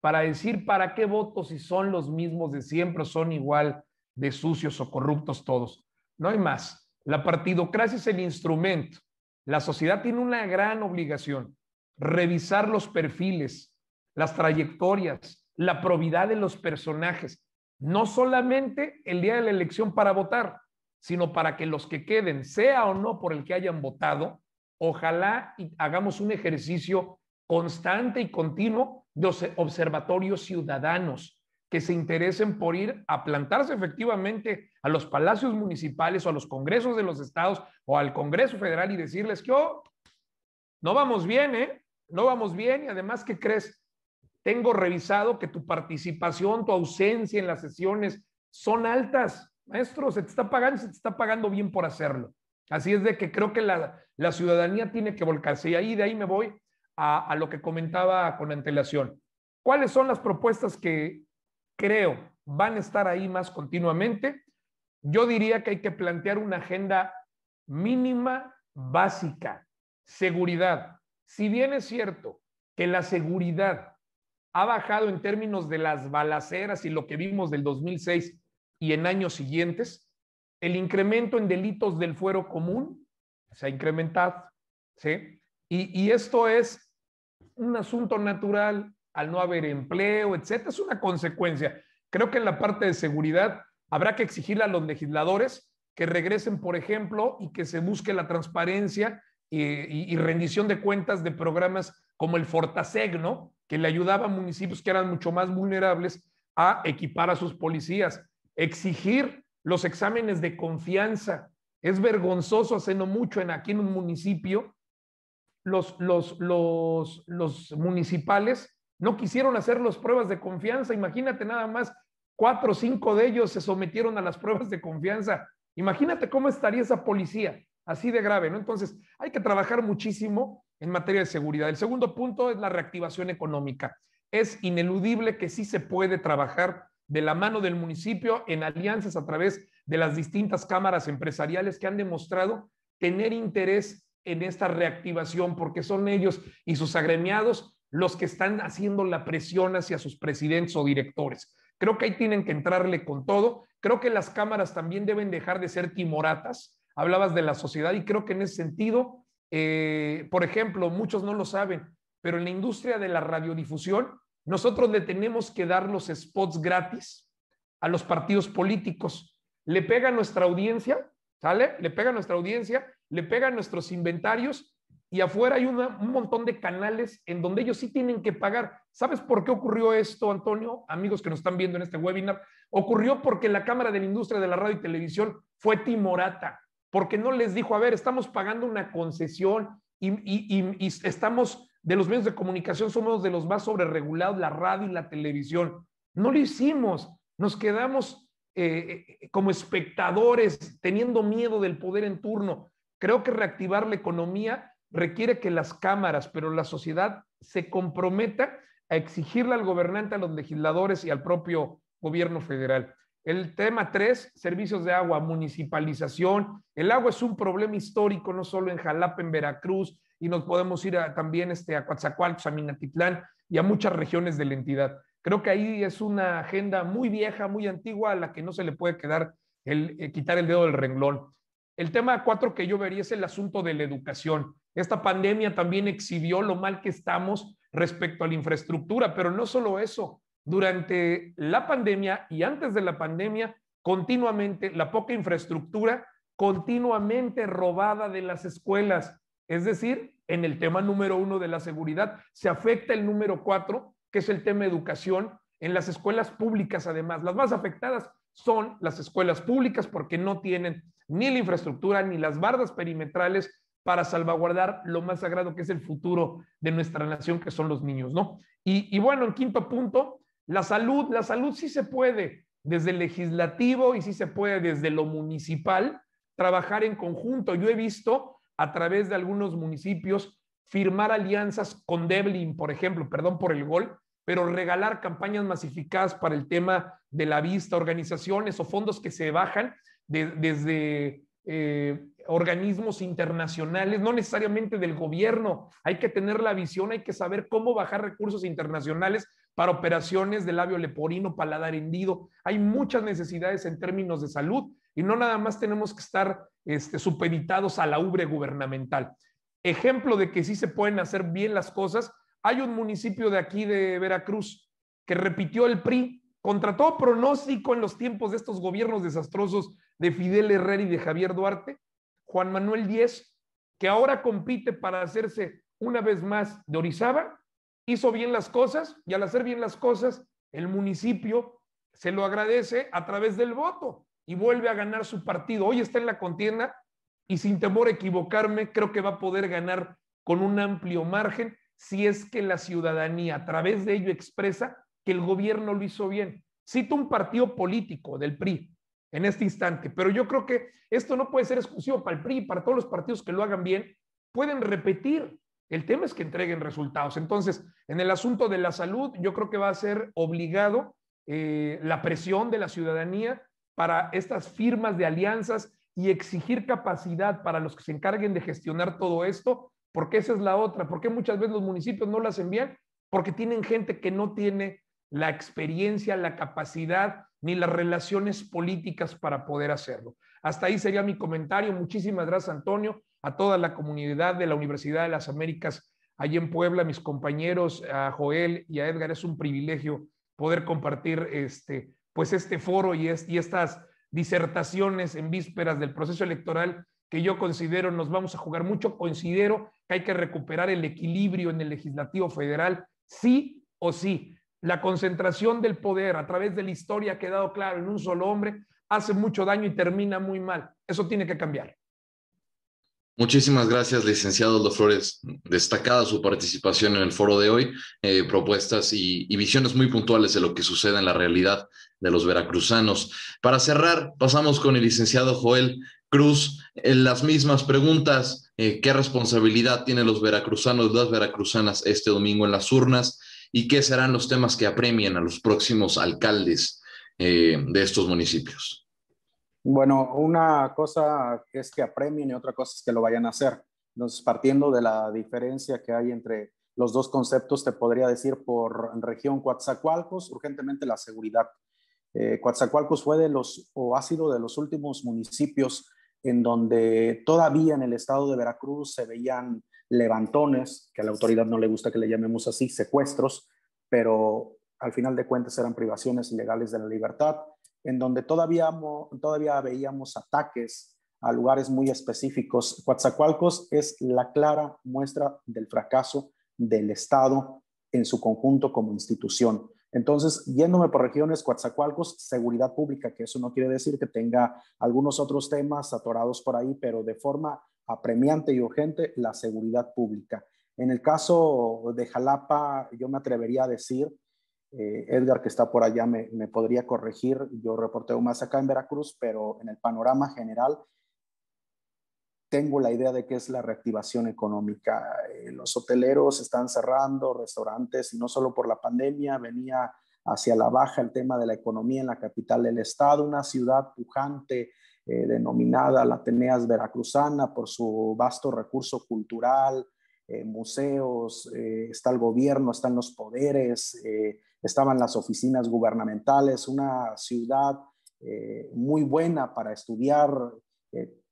para decir para qué votos si son los mismos de siempre o son igual de sucios o corruptos todos. No hay más. La partidocracia es el instrumento La sociedad tiene una gran obligación: revisar los perfiles, las trayectorias, la probidad de los personajes, no solamente el día de la elección para votar, sino para que los que queden, sea o no por el que hayan votado, ojalá y hagamos un ejercicio constante y continuo de observatorios ciudadanos que se interesen por ir a plantarse efectivamente a los palacios municipales o a los congresos de los estados o al Congreso Federal y decirles que no vamos bien, no vamos bien, y además, ¿qué crees? Tengo revisado que tu participación, tu ausencia en las sesiones son altas. Maestro, se te está pagando bien por hacerlo. Así es de que creo que la ciudadanía tiene que volcarse. Y de ahí me voy a lo que comentaba con antelación. ¿Cuáles son las propuestas que creo van a estar ahí más continuamente? Yo diría que hay que plantear una agenda mínima, básica. Seguridad. Si bien es cierto que la seguridad ha bajado en términos de las balaceras y lo que vimos del 2006 y en años siguientes, el incremento en delitos del fuero común se ha incrementado, ¿sí? Y esto es un asunto natural al no haber empleo, etcétera. Es una consecuencia. Creo que en la parte de seguridad habrá que exigirle a los legisladores que regresen, por ejemplo, y que se busque la transparencia y rendición de cuentas de programas como el Fortaseg, ¿no? Que le ayudaba a municipios que eran mucho más vulnerables a equipar a sus policías. Exigir los exámenes de confianza. Es vergonzoso, hace no mucho aquí en un municipio, los municipales no quisieron hacer las pruebas de confianza. Imagínate nada más, 4 o 5 de ellos se sometieron a las pruebas de confianza. Imagínate cómo estaría esa policía, así de grave, ¿no? Entonces, hay que trabajar muchísimo en materia de seguridad. El segundo punto es la reactivación económica. Es ineludible que sí se puede trabajar de la mano del municipio en alianzas a través de las distintas cámaras empresariales que han demostrado tener interés en esta reactivación, porque son ellos y sus agremiados los que están haciendo la presión hacia sus presidentes o directores. Creo que ahí tienen que entrarle con todo. Creo que las cámaras también deben dejar de ser timoratas. Hablabas de la sociedad y creo que en ese sentido, por ejemplo, muchos no lo saben, pero en la industria de la radiodifusión, nosotros le tenemos que dar los spots gratis a los partidos políticos. Le pega a nuestra audiencia, ¿sale? Le pega a nuestra audiencia, le pega a nuestros inventarios, y afuera hay un montón de canales en donde ellos sí tienen que pagar. ¿Sabes por qué ocurrió esto, Antonio? Amigos que nos están viendo en este webinar, ocurrió porque la Cámara de la Industria de la Radio y Televisión fue timorata, porque no les dijo, a ver, estamos pagando una concesión y estamos, de los medios de comunicación, somos de los más sobreregulados, la radio y la televisión. No lo hicimos, nos quedamos como espectadores, teniendo miedo del poder en turno. Creo que reactivar la economía requiere que las cámaras, pero la sociedad se comprometa a exigirle al gobernante, a los legisladores y al propio gobierno federal. El tema 3, servicios de agua, municipalización. El agua es un problema histórico, no solo en Jalapa, en Veracruz, y nos podemos ir también a Coatzacoalcos, a Minatitlán y a muchas regiones de la entidad. Creo que ahí es una agenda muy vieja, muy antigua, a la que no se le puede quitar el dedo del renglón. El tema 4 que yo vería es el asunto de la educación. Esta pandemia también exhibió lo mal que estamos respecto a la infraestructura, pero no solo eso. Durante la pandemia y antes de la pandemia, continuamente la poca infraestructura, continuamente robada de las escuelas. Es decir, en el tema número 1 de la seguridad, se afecta el número 4, que es el tema educación, en las escuelas públicas además. Las más afectadas son las escuelas públicas porque no tienen ni la infraestructura ni las bardas perimetrales para salvaguardar lo más sagrado que es el futuro de nuestra nación, que son los niños, ¿no? Y bueno, en quinto punto, la salud sí se puede desde el legislativo y sí se puede desde lo municipal trabajar en conjunto. Yo he visto a través de algunos municipios firmar alianzas con Devlin, por ejemplo, perdón por el gol, pero regalar campañas masificadas para el tema de la vista, organizaciones o fondos que se bajan desde organismos internacionales, no necesariamente del gobierno. Hay que tener la visión, hay que saber cómo bajar recursos internacionales para operaciones de labio leporino, paladar hendido. Hay muchas necesidades en términos de salud y no nada más tenemos que estar supeditados a la ubre gubernamental. ejemplo de que sí se pueden hacer bien las cosas. Hay un municipio de aquí de Veracruz que repitió el PRI contra todo pronóstico en los tiempos de estos gobiernos desastrosos de Fidel Herrera y de Javier Duarte, Juan Manuel Díez, que ahora compite para hacerse una vez más de Orizaba, hizo bien las cosas y al hacer bien las cosas, el municipio se lo agradece a través del voto y vuelve a ganar su partido. Hoy está en la contienda y sin temor a equivocarme, creo que va a poder ganar con un amplio margen si es que la ciudadanía a través de ello expresa que el gobierno lo hizo bien. Cito un partido político del PRI en este instante, pero yo creo que esto no puede ser exclusivo para el PRI, para todos los partidos que lo hagan bien, pueden repetir. El tema es que entreguen resultados. Entonces, en el asunto de la salud, yo creo que va a ser obligado la presión de la ciudadanía para estas firmas de alianzas y exigir capacidad para los que se encarguen de gestionar todo esto, porque esa es la otra. ¿Por qué muchas veces los municipios no lo hacen bien? Porque tienen gente que no tiene la experiencia, la capacidad ni las relaciones políticas para poder hacerlo. Hasta ahí sería mi comentario. Muchísimas gracias, Antonio, a toda la comunidad de la Universidad de las Américas allí en Puebla, mis compañeros, a Joel y a Edgar. Es un privilegio poder compartir este foro y estas disertaciones en vísperas del proceso electoral que yo considero nos vamos a jugar mucho. Considero que hay que recuperar el equilibrio en el legislativo federal, sí o sí. La concentración del poder a través de la historia ha quedado claro en un solo hombre, hace mucho daño y termina muy mal. Eso tiene que cambiar. Muchísimas gracias, licenciado Aldo Flores. Destacada su participación en el foro de hoy, propuestas y visiones muy puntuales de lo que sucede en la realidad de los veracruzanos. Para cerrar, pasamos con el licenciado Joel Cruz. En las mismas preguntas, ¿qué responsabilidad tienen los veracruzanos, las veracruzanas este domingo en las urnas? ¿Y qué serán los temas que apremien a los próximos alcaldes de estos municipios? Bueno, una cosa es que apremien y otra cosa es que lo vayan a hacer. Entonces, partiendo de la diferencia que hay entre los dos conceptos, te podría decir por región Coatzacoalcos, urgentemente la seguridad. Coatzacoalcos ha sido de los últimos municipios en donde todavía en el estado de Veracruz se veían levantones, que a la autoridad no le gusta que le llamemos así, secuestros, pero al final de cuentas eran privaciones ilegales de la libertad, en donde todavía veíamos ataques a lugares muy específicos. Coatzacoalcos es la clara muestra del fracaso del Estado en su conjunto como institución. Entonces, yéndome por regiones, Coatzacoalcos, seguridad pública, que eso no quiere decir que tenga algunos otros temas atorados por ahí, pero de forma apremiante y urgente, la seguridad pública. En el caso de Jalapa, yo me atrevería a decir, Edgar, que está por allá, me podría corregir, yo reporteo más acá en Veracruz, pero en el panorama general tengo la idea de que es la reactivación económica. Los hoteleros están cerrando, restaurantes, y no solo por la pandemia, venía hacia la baja el tema de la economía en la capital del estado, una ciudad pujante, denominada la Ateneas Veracruzana por su vasto recurso cultural, museos, está el gobierno, están los poderes, estaban las oficinas gubernamentales, una ciudad muy buena para estudiar.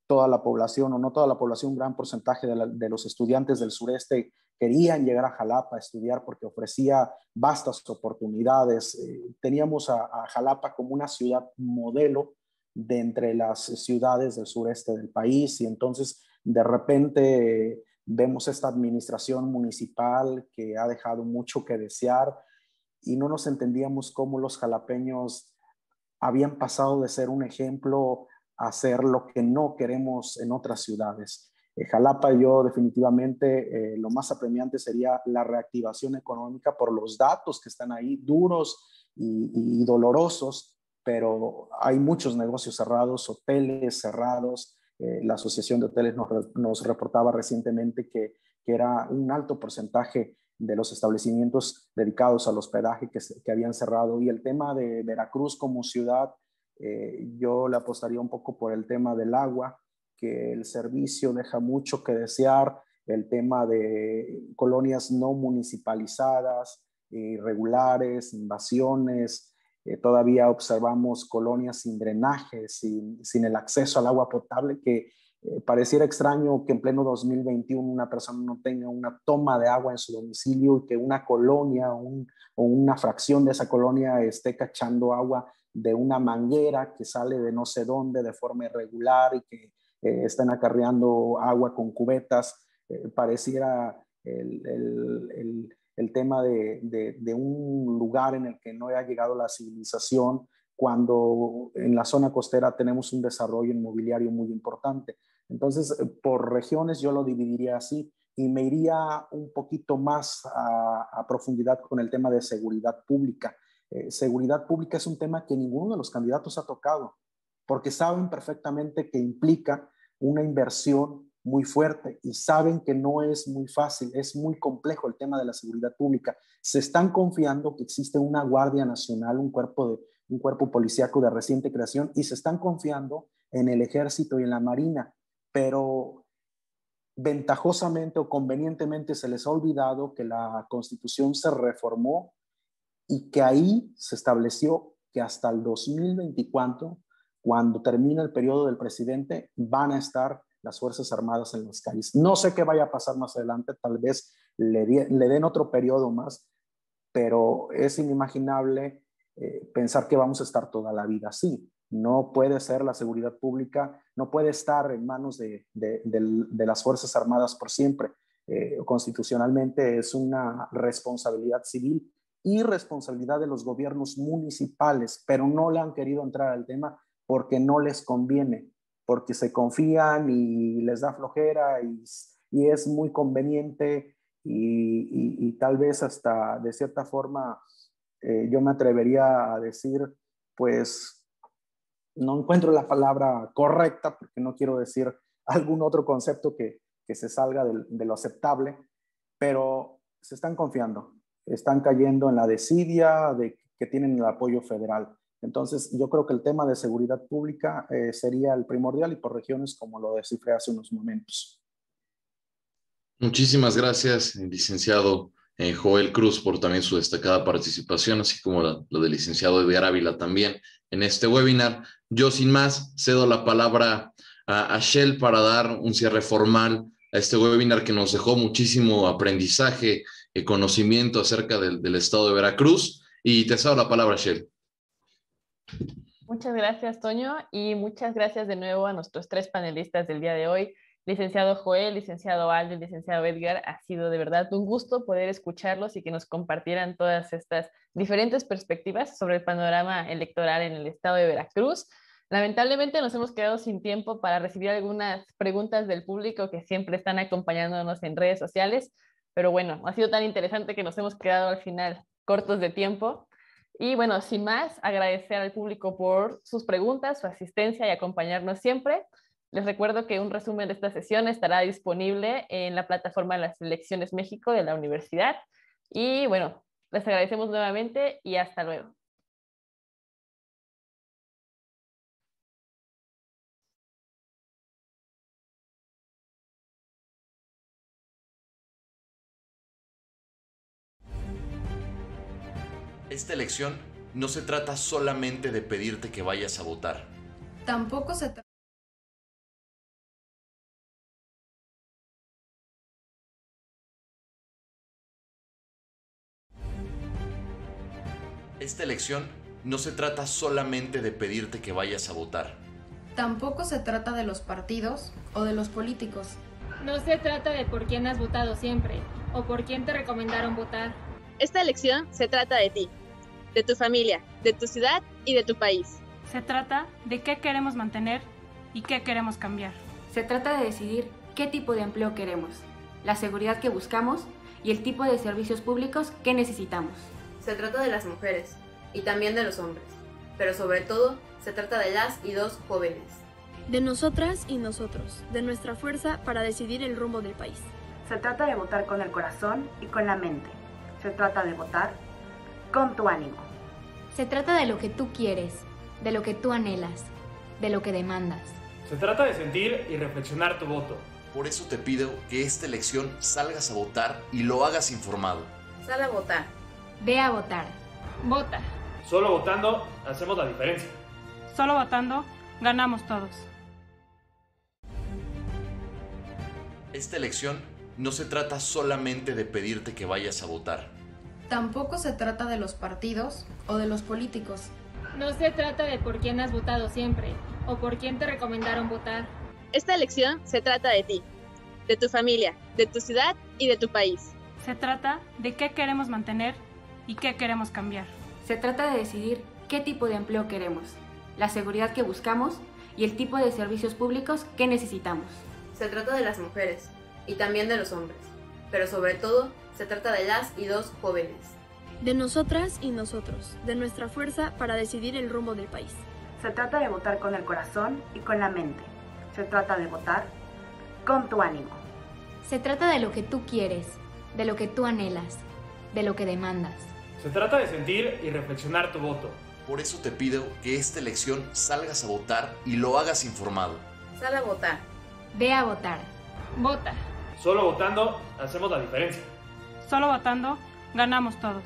Toda la población, o no toda la población, un gran porcentaje de los estudiantes del sureste querían llegar a Jalapa a estudiar porque ofrecía vastas oportunidades. Teníamos a Jalapa como una ciudad modelo de entre las ciudades del sureste del país, y entonces de repente vemos esta administración municipal que ha dejado mucho que desear y no nos entendíamos cómo los jalapeños habían pasado de ser un ejemplo a hacer lo que no queremos en otras ciudades. Jalapa, yo definitivamente lo más apremiante sería la reactivación económica por los datos que están ahí, duros y dolorosos, pero hay muchos negocios cerrados, hoteles cerrados. La Asociación de Hoteles nos reportaba recientemente que era un alto porcentaje de los establecimientos dedicados al hospedaje que habían cerrado. Y el tema de Veracruz como ciudad, yo le apostaría un poco por el tema del agua, que el servicio deja mucho que desear, el tema de colonias no municipalizadas, irregulares, invasiones, todavía observamos colonias sin drenaje, sin el acceso al agua potable, que Pareciera extraño que en pleno 2021 una persona no tenga una toma de agua en su domicilio y que una colonia o una fracción de esa colonia esté cachando agua de una manguera que sale de no sé dónde de forma irregular y que están acarreando agua con cubetas. Pareciera el tema de un lugar en el que no ha llegado la civilización, cuando en la zona costera tenemos un desarrollo inmobiliario muy importante. Entonces, por regiones yo lo dividiría así y me iría un poquito más a profundidad con el tema de seguridad pública. Seguridad pública es un tema que ninguno de los candidatos ha tocado, porque saben perfectamente que implica una inversión muy fuerte y saben que no es muy fácil, es muy complejo el tema de la seguridad pública. Se están confiando que existe una Guardia Nacional, un cuerpo policíaco de reciente creación, y se están confiando en el Ejército y en la Marina, pero ventajosamente o convenientemente se les ha olvidado que la Constitución se reformó y que ahí se estableció que hasta el 2024, cuando termine el periodo del presidente, van a estar las Fuerzas Armadas en las calles. No sé qué vaya a pasar más adelante, tal vez le den otro periodo más, pero es inimaginable pensar que vamos a estar toda la vida así. No puede ser la seguridad pública, no puede estar en manos de las Fuerzas Armadas por siempre. Constitucionalmente es una responsabilidad civil y responsabilidad de los gobiernos municipales, pero no le han querido entrar al tema porque no les conviene, porque se confían y les da flojera y es muy conveniente y tal vez hasta de cierta forma yo me atrevería a decir, pues no encuentro la palabra correcta porque no quiero decir algún otro concepto que se salga de lo aceptable, pero se están confiando, están cayendo en la desidia de que tienen el apoyo federal. Entonces, yo creo que el tema de seguridad pública sería el primordial y por regiones, como lo descifré hace unos momentos. Muchísimas gracias, licenciado Joel Cruz, por también su destacada participación, así como la del licenciado Edgar Ávila también en este webinar. Yo, sin más, cedo la palabra a Shell para dar un cierre formal a este webinar que nos dejó muchísimo aprendizaje y conocimiento acerca del estado de Veracruz. Y te cedo la palabra, Shell. Muchas gracias, Toño, y muchas gracias de nuevo a nuestros tres panelistas del día de hoy. Licenciado Joel, licenciado Aldo y licenciado Edgar, ha sido de verdad un gusto poder escucharlos y que nos compartieran todas estas diferentes perspectivas sobre el panorama electoral en el estado de Veracruz. Lamentablemente nos hemos quedado sin tiempo para recibir algunas preguntas del público que siempre están acompañándonos en redes sociales, pero bueno, ha sido tan interesante que nos hemos quedado al final cortos de tiempo. Y bueno, sin más, agradecer al público por sus preguntas, su asistencia y acompañarnos siempre. Les recuerdo que un resumen de esta sesión estará disponible en la plataforma de las Elecciones México de la universidad. Y bueno, les agradecemos nuevamente y hasta luego. Esta elección no se trata solamente de pedirte que vayas a votar. Tampoco se trata. Esta elección no se trata solamente de pedirte que vayas a votar. Tampoco se trata de los partidos o de los políticos. No se trata de por quién has votado siempre o por quién te recomendaron votar. Esta elección se trata de ti, de tu familia, de tu ciudad y de tu país. Se trata de qué queremos mantener y qué queremos cambiar. Se trata de decidir qué tipo de empleo queremos, la seguridad que buscamos y el tipo de servicios públicos que necesitamos. Se trata de las mujeres y también de los hombres, pero sobre todo se trata de las y dos jóvenes. De nosotras y nosotros, de nuestra fuerza para decidir el rumbo del país. Se trata de votar con el corazón y con la mente. Se trata de votar con tu ánimo. Se trata de lo que tú quieres, de lo que tú anhelas, de lo que demandas. Se trata de sentir y reflexionar tu voto. Por eso te pido que esta elección salgas a votar y lo hagas informado. Sal a votar. Ve a votar. Vota. Solo votando hacemos la diferencia. Solo votando, ganamos todos. Esta elección no se trata solamente de pedirte que vayas a votar. Tampoco se trata de los partidos o de los políticos. No se trata de por quién has votado siempre o por quién te recomendaron votar. Esta elección se trata de ti, de tu familia, de tu ciudad y de tu país. Se trata de qué queremos mantener y qué queremos cambiar. Se trata de decidir qué tipo de empleo queremos, la seguridad que buscamos y el tipo de servicios públicos que necesitamos. Se trata de las mujeres y también de los hombres, pero sobre todo se trata de las y dos jóvenes. De nosotras y nosotros, de nuestra fuerza para decidir el rumbo del país. Se trata de votar con el corazón y con la mente. Se trata de votar con tu ánimo. Se trata de lo que tú quieres, de lo que tú anhelas, de lo que demandas. Se trata de sentir y reflexionar tu voto. Por eso te pido que esta elección salgas a votar y lo hagas informado. Sal a votar. Ve a votar. Vota. Solo votando hacemos la diferencia. Solo votando, ganamos todos.